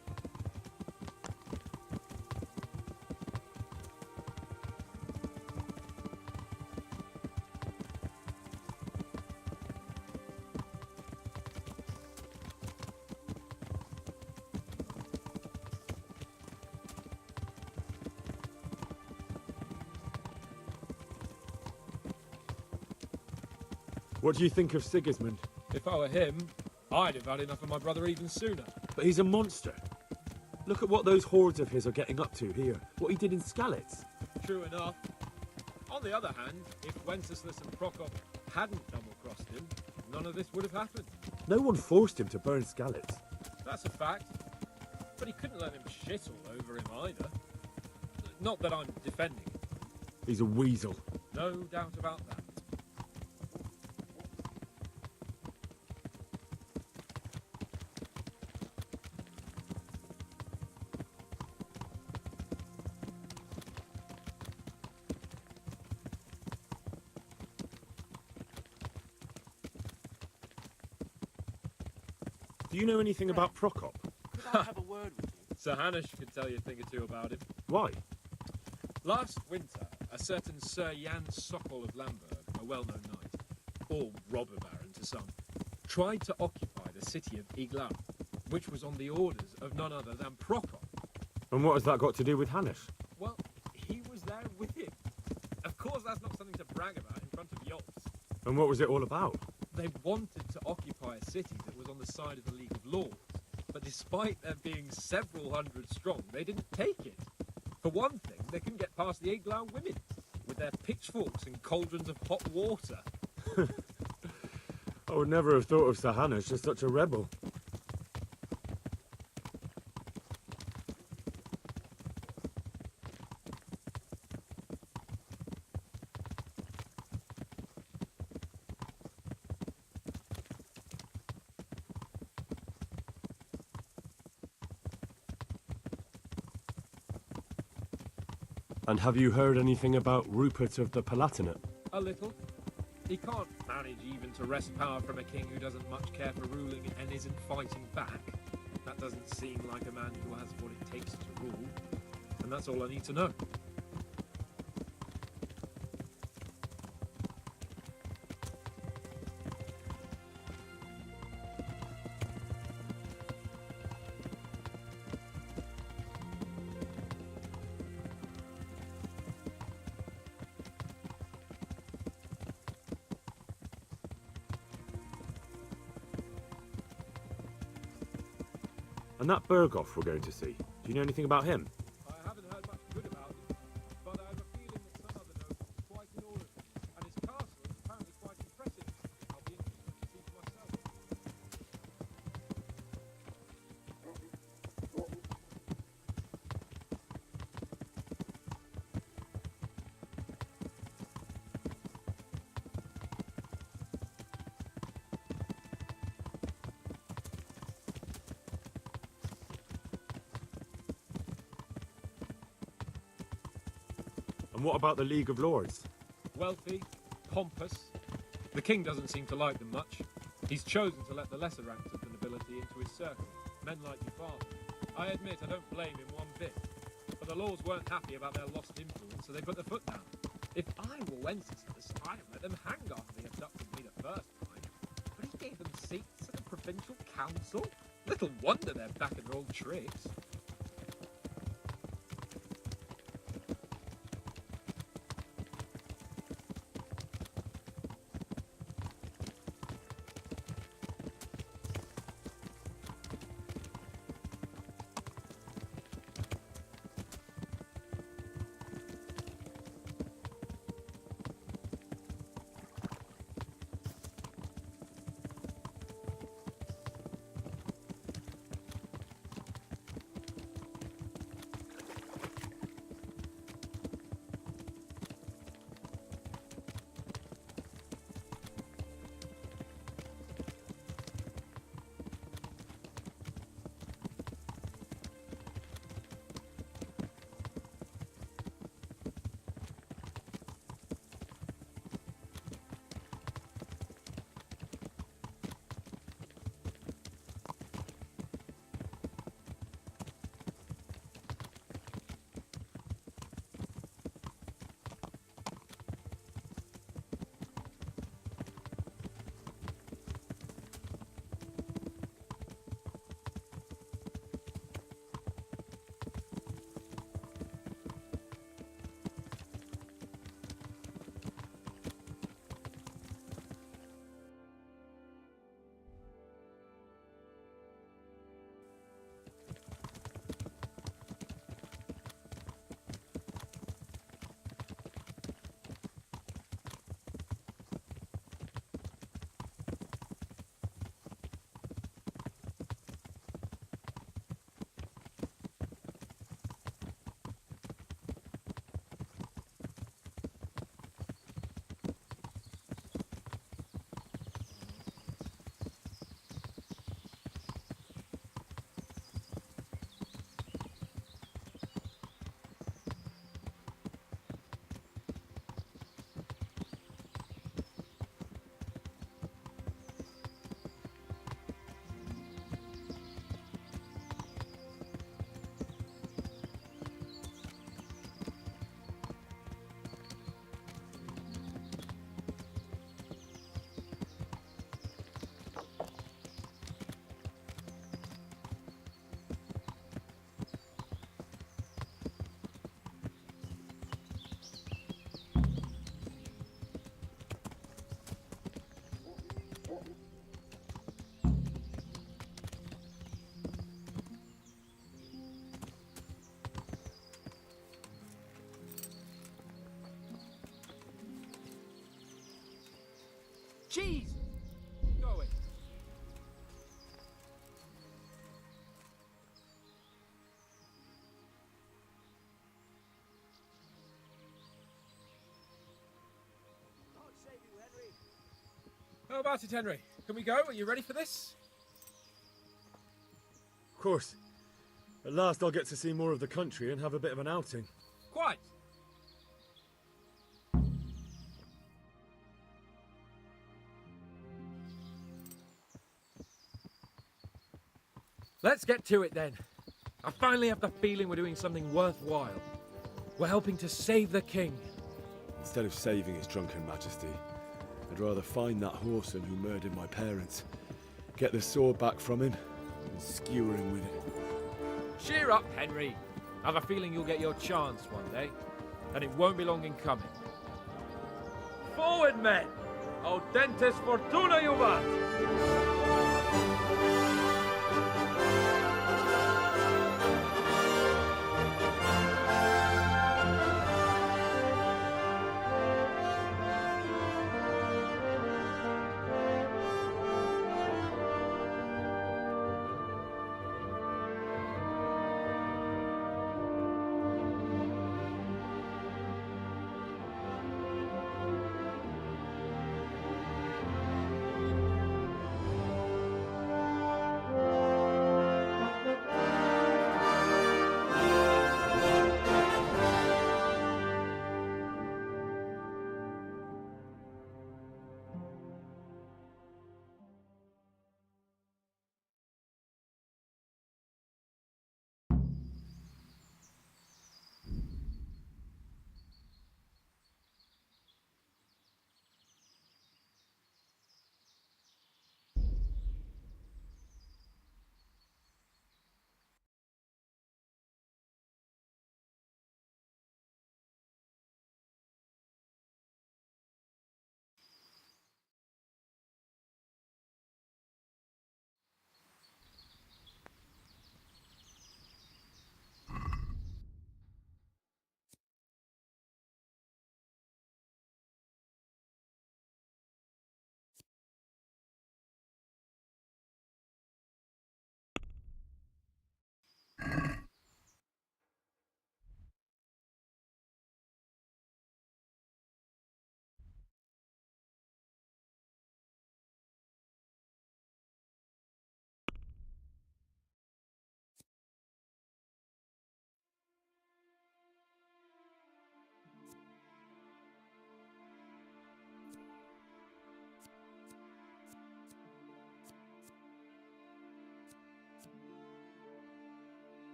What do you think of Sigismund? If I were him, I'd have had enough of my brother even sooner. But he's a monster. Look at what those hordes of his are getting up to here. What he did in Skalitz. True enough. On the other hand, if Wenceslas and Prokop hadn't double-crossed him, none of this would have happened. No one forced him to burn Skalitz. That's a fact. But he couldn't let him shit all over him either. Not that I'm defending him. He's a weasel. No doubt about that. Do you know anything about Prokop? Could I have a word with you? Sir Hanush could tell you a thing or two about him. Why? Last winter, a certain Sir Jan Sokol of Lamberg, a well-known knight, or robber baron to some, tried to occupy the city of Iglau, which was on the orders of none other than Prokop. And what has that got to do with Hanush? Well, he was there with him. Of course, that's not something to brag about in front of yachts. And what was it all about? They wanted to occupy a city that was on the side of the League of Lords, but despite there being several hundred strong, they didn't take it. For one thing, they couldn't get past the Iglau women, with their pitchforks and cauldrons of hot water. I would never have thought of Sir Hanush as such a rebel. And have you heard anything about Rupert of the Palatinate? A little. He can't manage even to wrest power from a king who doesn't much care for ruling and isn't fighting back. That doesn't seem like a man who has what it takes to rule. And that's all I need to know. And that Berghoff we're going to see, do you know anything about him? I haven't heard much good about him, but I have a feeling that some other nobles are quite in awe of him, and his castle is apparently quite impressive. I'll be interested to see for myself. And what about the League of Lords? Wealthy, pompous. The king doesn't seem to like them much. He's chosen to let the lesser ranks of the nobility into his circle, men like your father. I admit I don't blame him one bit. But the Lords weren't happy about their lost influence, so they put their foot down. If I were Wenceslas, I'd have let them hang after they abducted me the first time. But he gave them seats at the provincial council? Little wonder they're back at their old tricks. Cheese! Go away. God save you, Henry. How about it, Henry? Can we go? Are you ready for this? Of course. At last I'll get to see more of the country and have a bit of an outing. Quite. Let's get to it then. I finally have the feeling we're doing something worthwhile. We're helping to save the king. Instead of saving his drunken majesty, I'd rather find that whoreson who murdered my parents, get the sword back from him, and skewer him with it. Cheer up, Henry. I have a feeling you'll get your chance one day, and it won't be long in coming. Forward, men! Audentes fortuna juvat!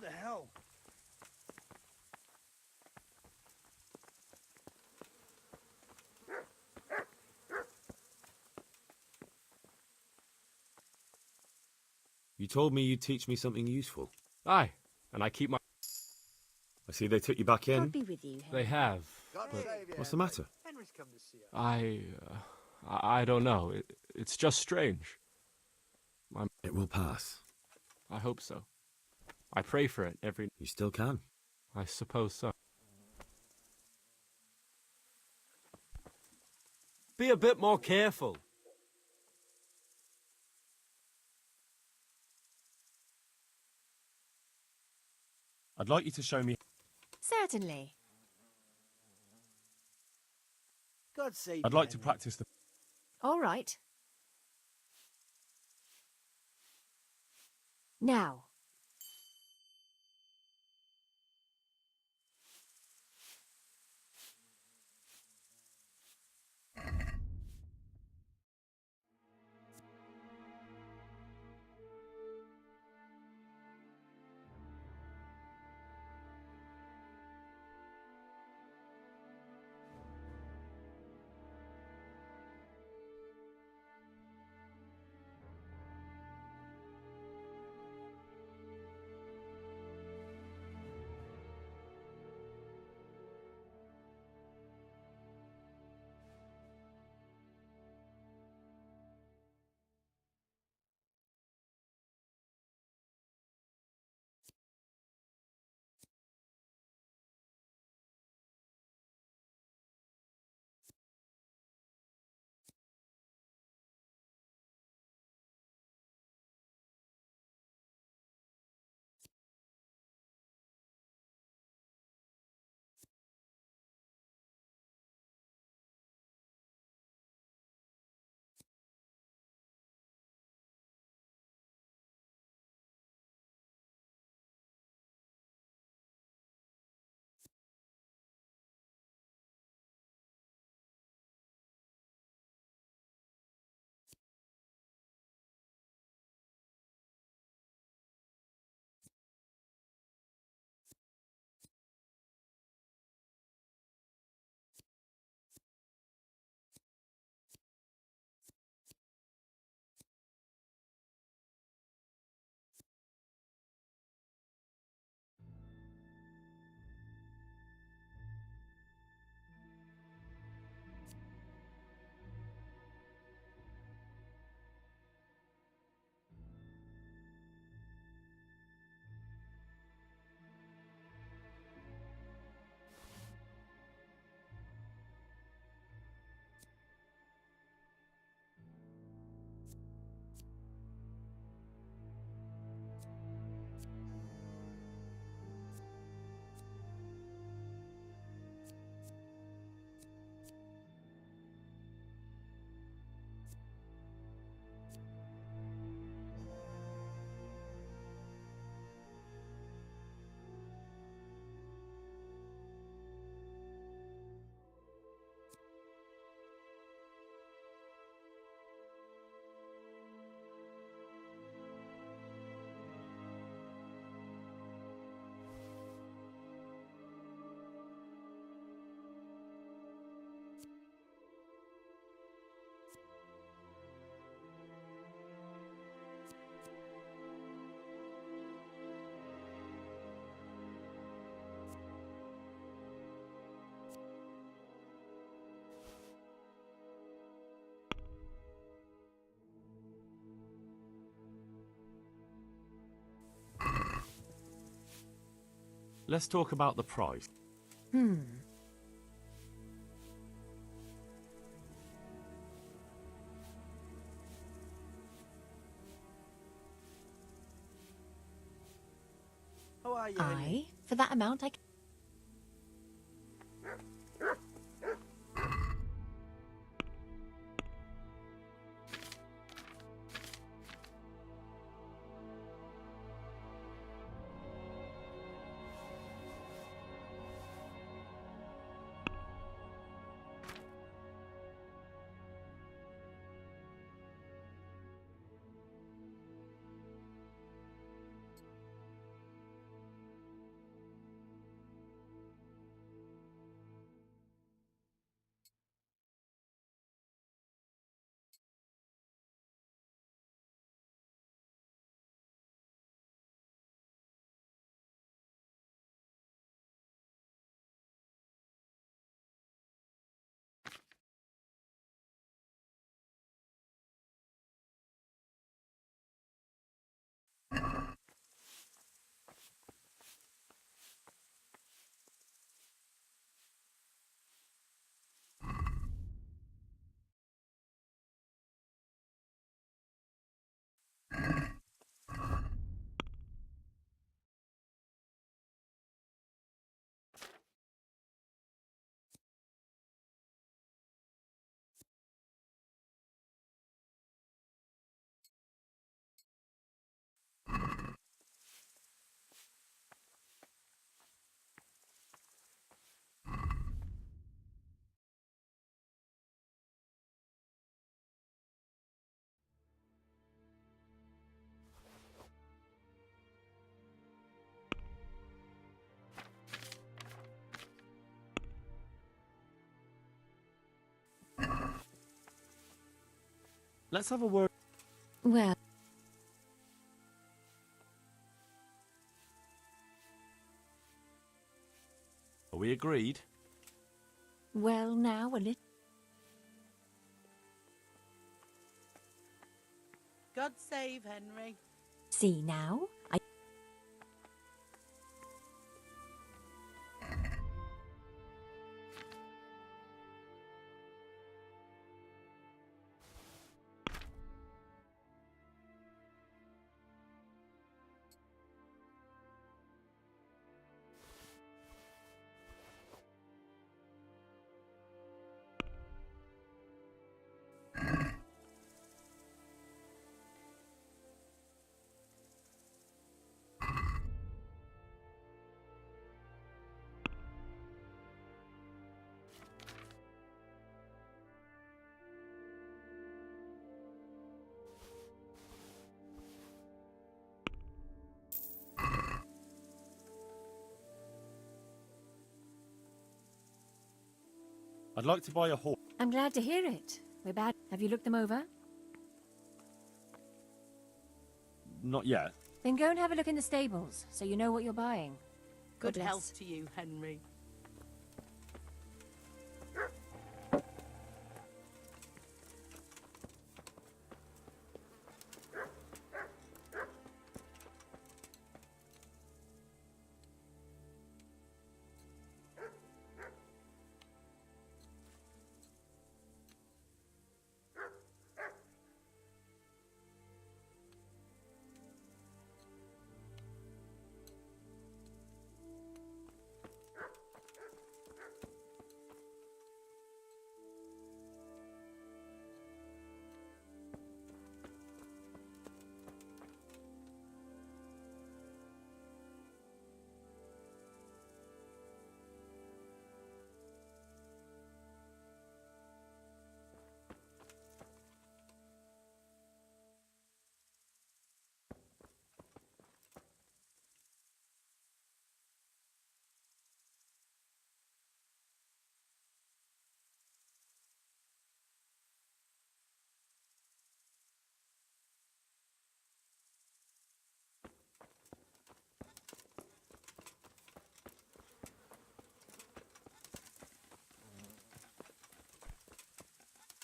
the hell? You told me you'd teach me something useful. Aye, and I keep my... I see they took you back in. God be with you, They have. God but save you, What's the matter? Henry's come to see us. I don't know. It's just strange. It will pass. I hope so. I pray for it every... You still can. I suppose so. Be a bit more careful. I'd like you to show me... Certainly. God save I'd you, like to Henry. practice the... All right. Now. Let's talk about the price. How are you, Henry? Aye. For that amount, I can... Let's have a word. Well, Are we agreed? well now, a little. God save Henry. See now? I'd like to buy a horse. I'm glad to hear it. We're bad. Have you looked them over? Not yet. Then go and have a look in the stables, so you know what you're buying. Good God bless. health to you, Henry.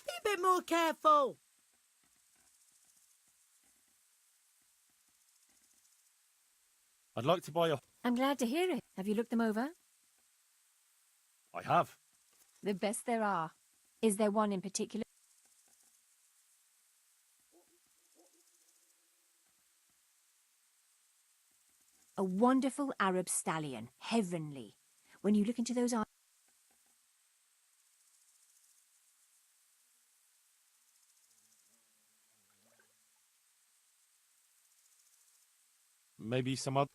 Be a bit more careful. I'd like to buy a. I'm glad to hear it. Have you looked them over? I have. The best there are. Is there one in particular? A wonderful Arab stallion. Heavenly. When you look into those eyes. Maybe some other.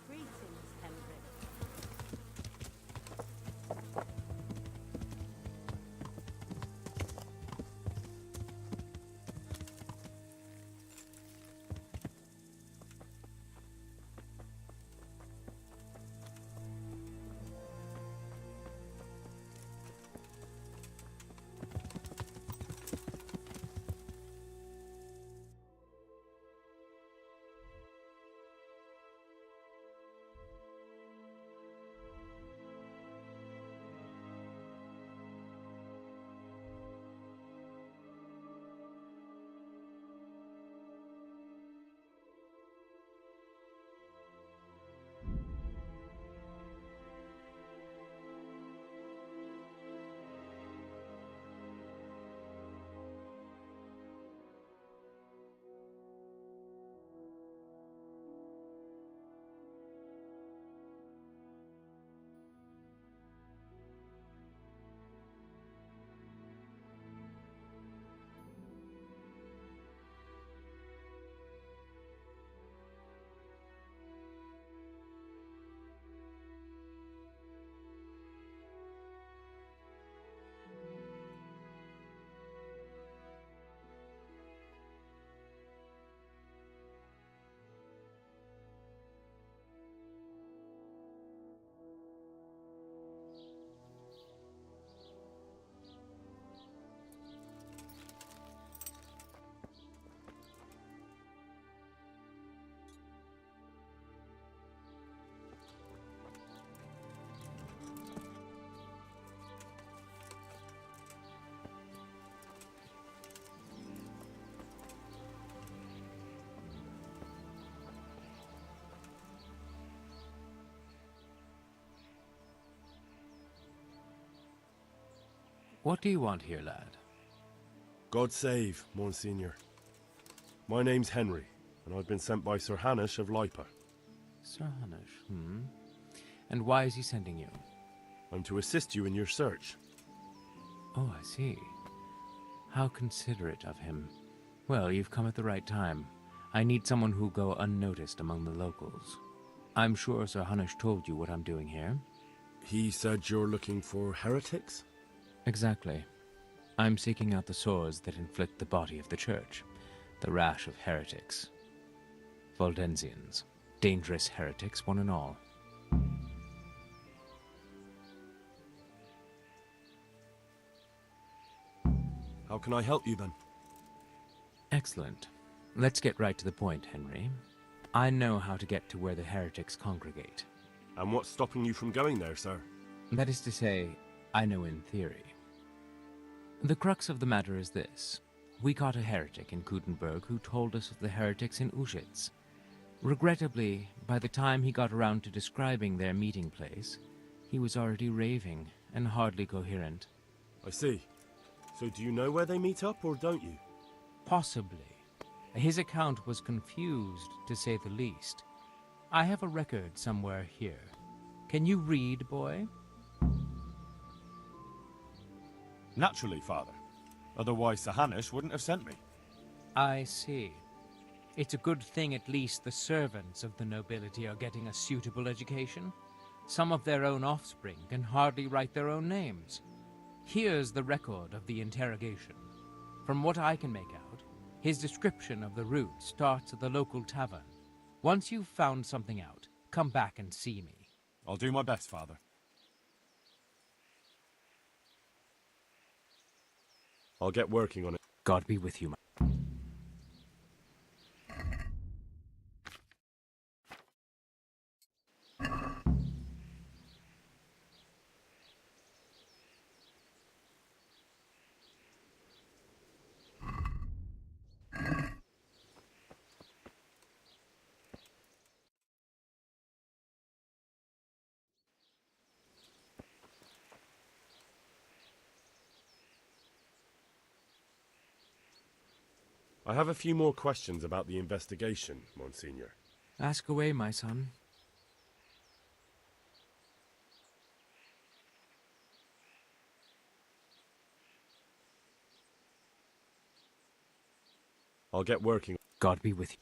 Greetings, Henry. What do you want here, lad? God save, Monsignor. My name's Henry, and I've been sent by Sir Hanush of Lipa. Sir Hanush, And why is he sending you? I'm to assist you in your search. Oh, I see. How considerate of him. Well, you've come at the right time. I need someone who'll go unnoticed among the locals. I'm sure Sir Hanush told you what I'm doing here. He said you're looking for heretics? Exactly. I'm seeking out the sores that inflict the body of the church. The rash of heretics. Valdensians. Dangerous heretics, one and all. How can I help you then? Excellent. Let's get right to the point, Henry. I know how to get to where the heretics congregate. And what's stopping you from going there, sir? That is to say, I know in theory. The crux of the matter is this. We caught a heretic in Kutenberg who told us of the heretics in Uschitz. Regrettably, by the time he got around to describing their meeting place, he was already raving and hardly coherent. I see. So do you know where they meet up, or don't you? Possibly. His account was confused, to say the least. I have a record somewhere here. Can you read, boy? Naturally, Father. Otherwise, Sir Hanush wouldn't have sent me. I see. It's a good thing at least the servants of the nobility are getting a suitable education. Some of their own offspring can hardly write their own names. Here's the record of the interrogation. From what I can make out, his description of the route starts at the local tavern. Once you've found something out, come back and see me. I'll do my best, Father. I'll get working on it. God be with you, I have a few more questions about the investigation, Monsignor. Ask away, my son. I'll get working. God be with you.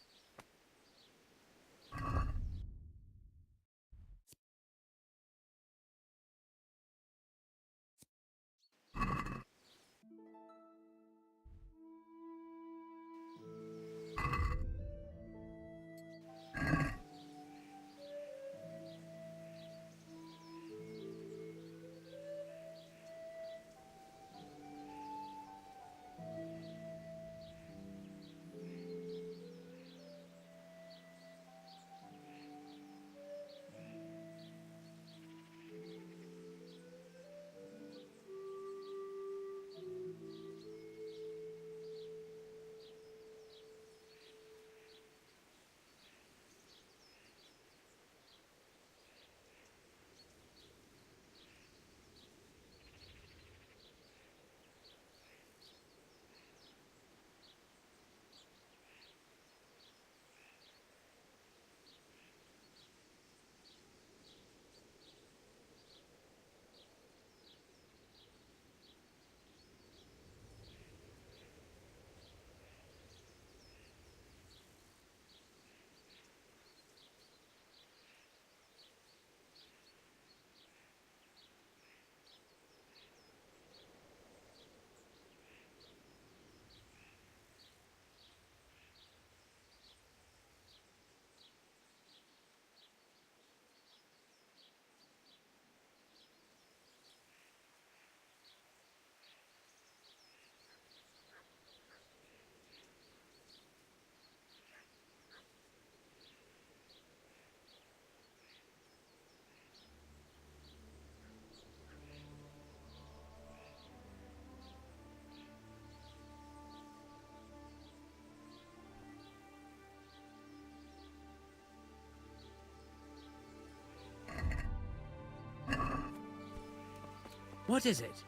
What is it?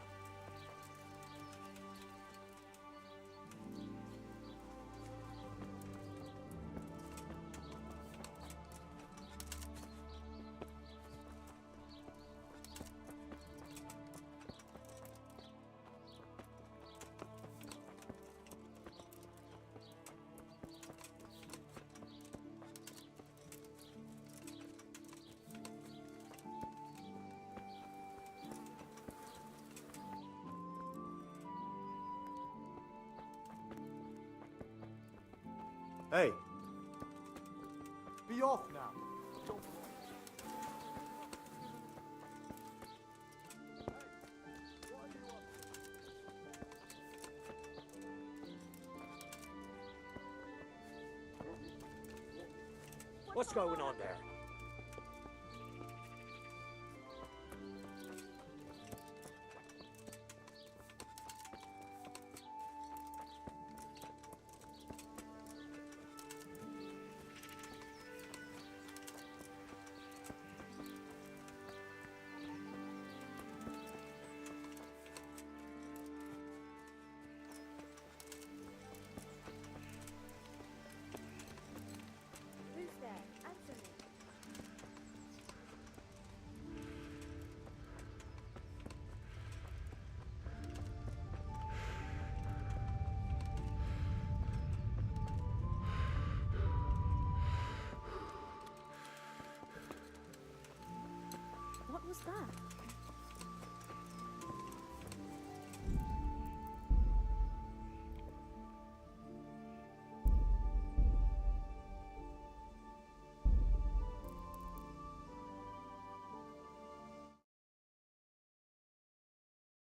Hey. Be off now. What's going on there? Who's there? Answer me. What was that?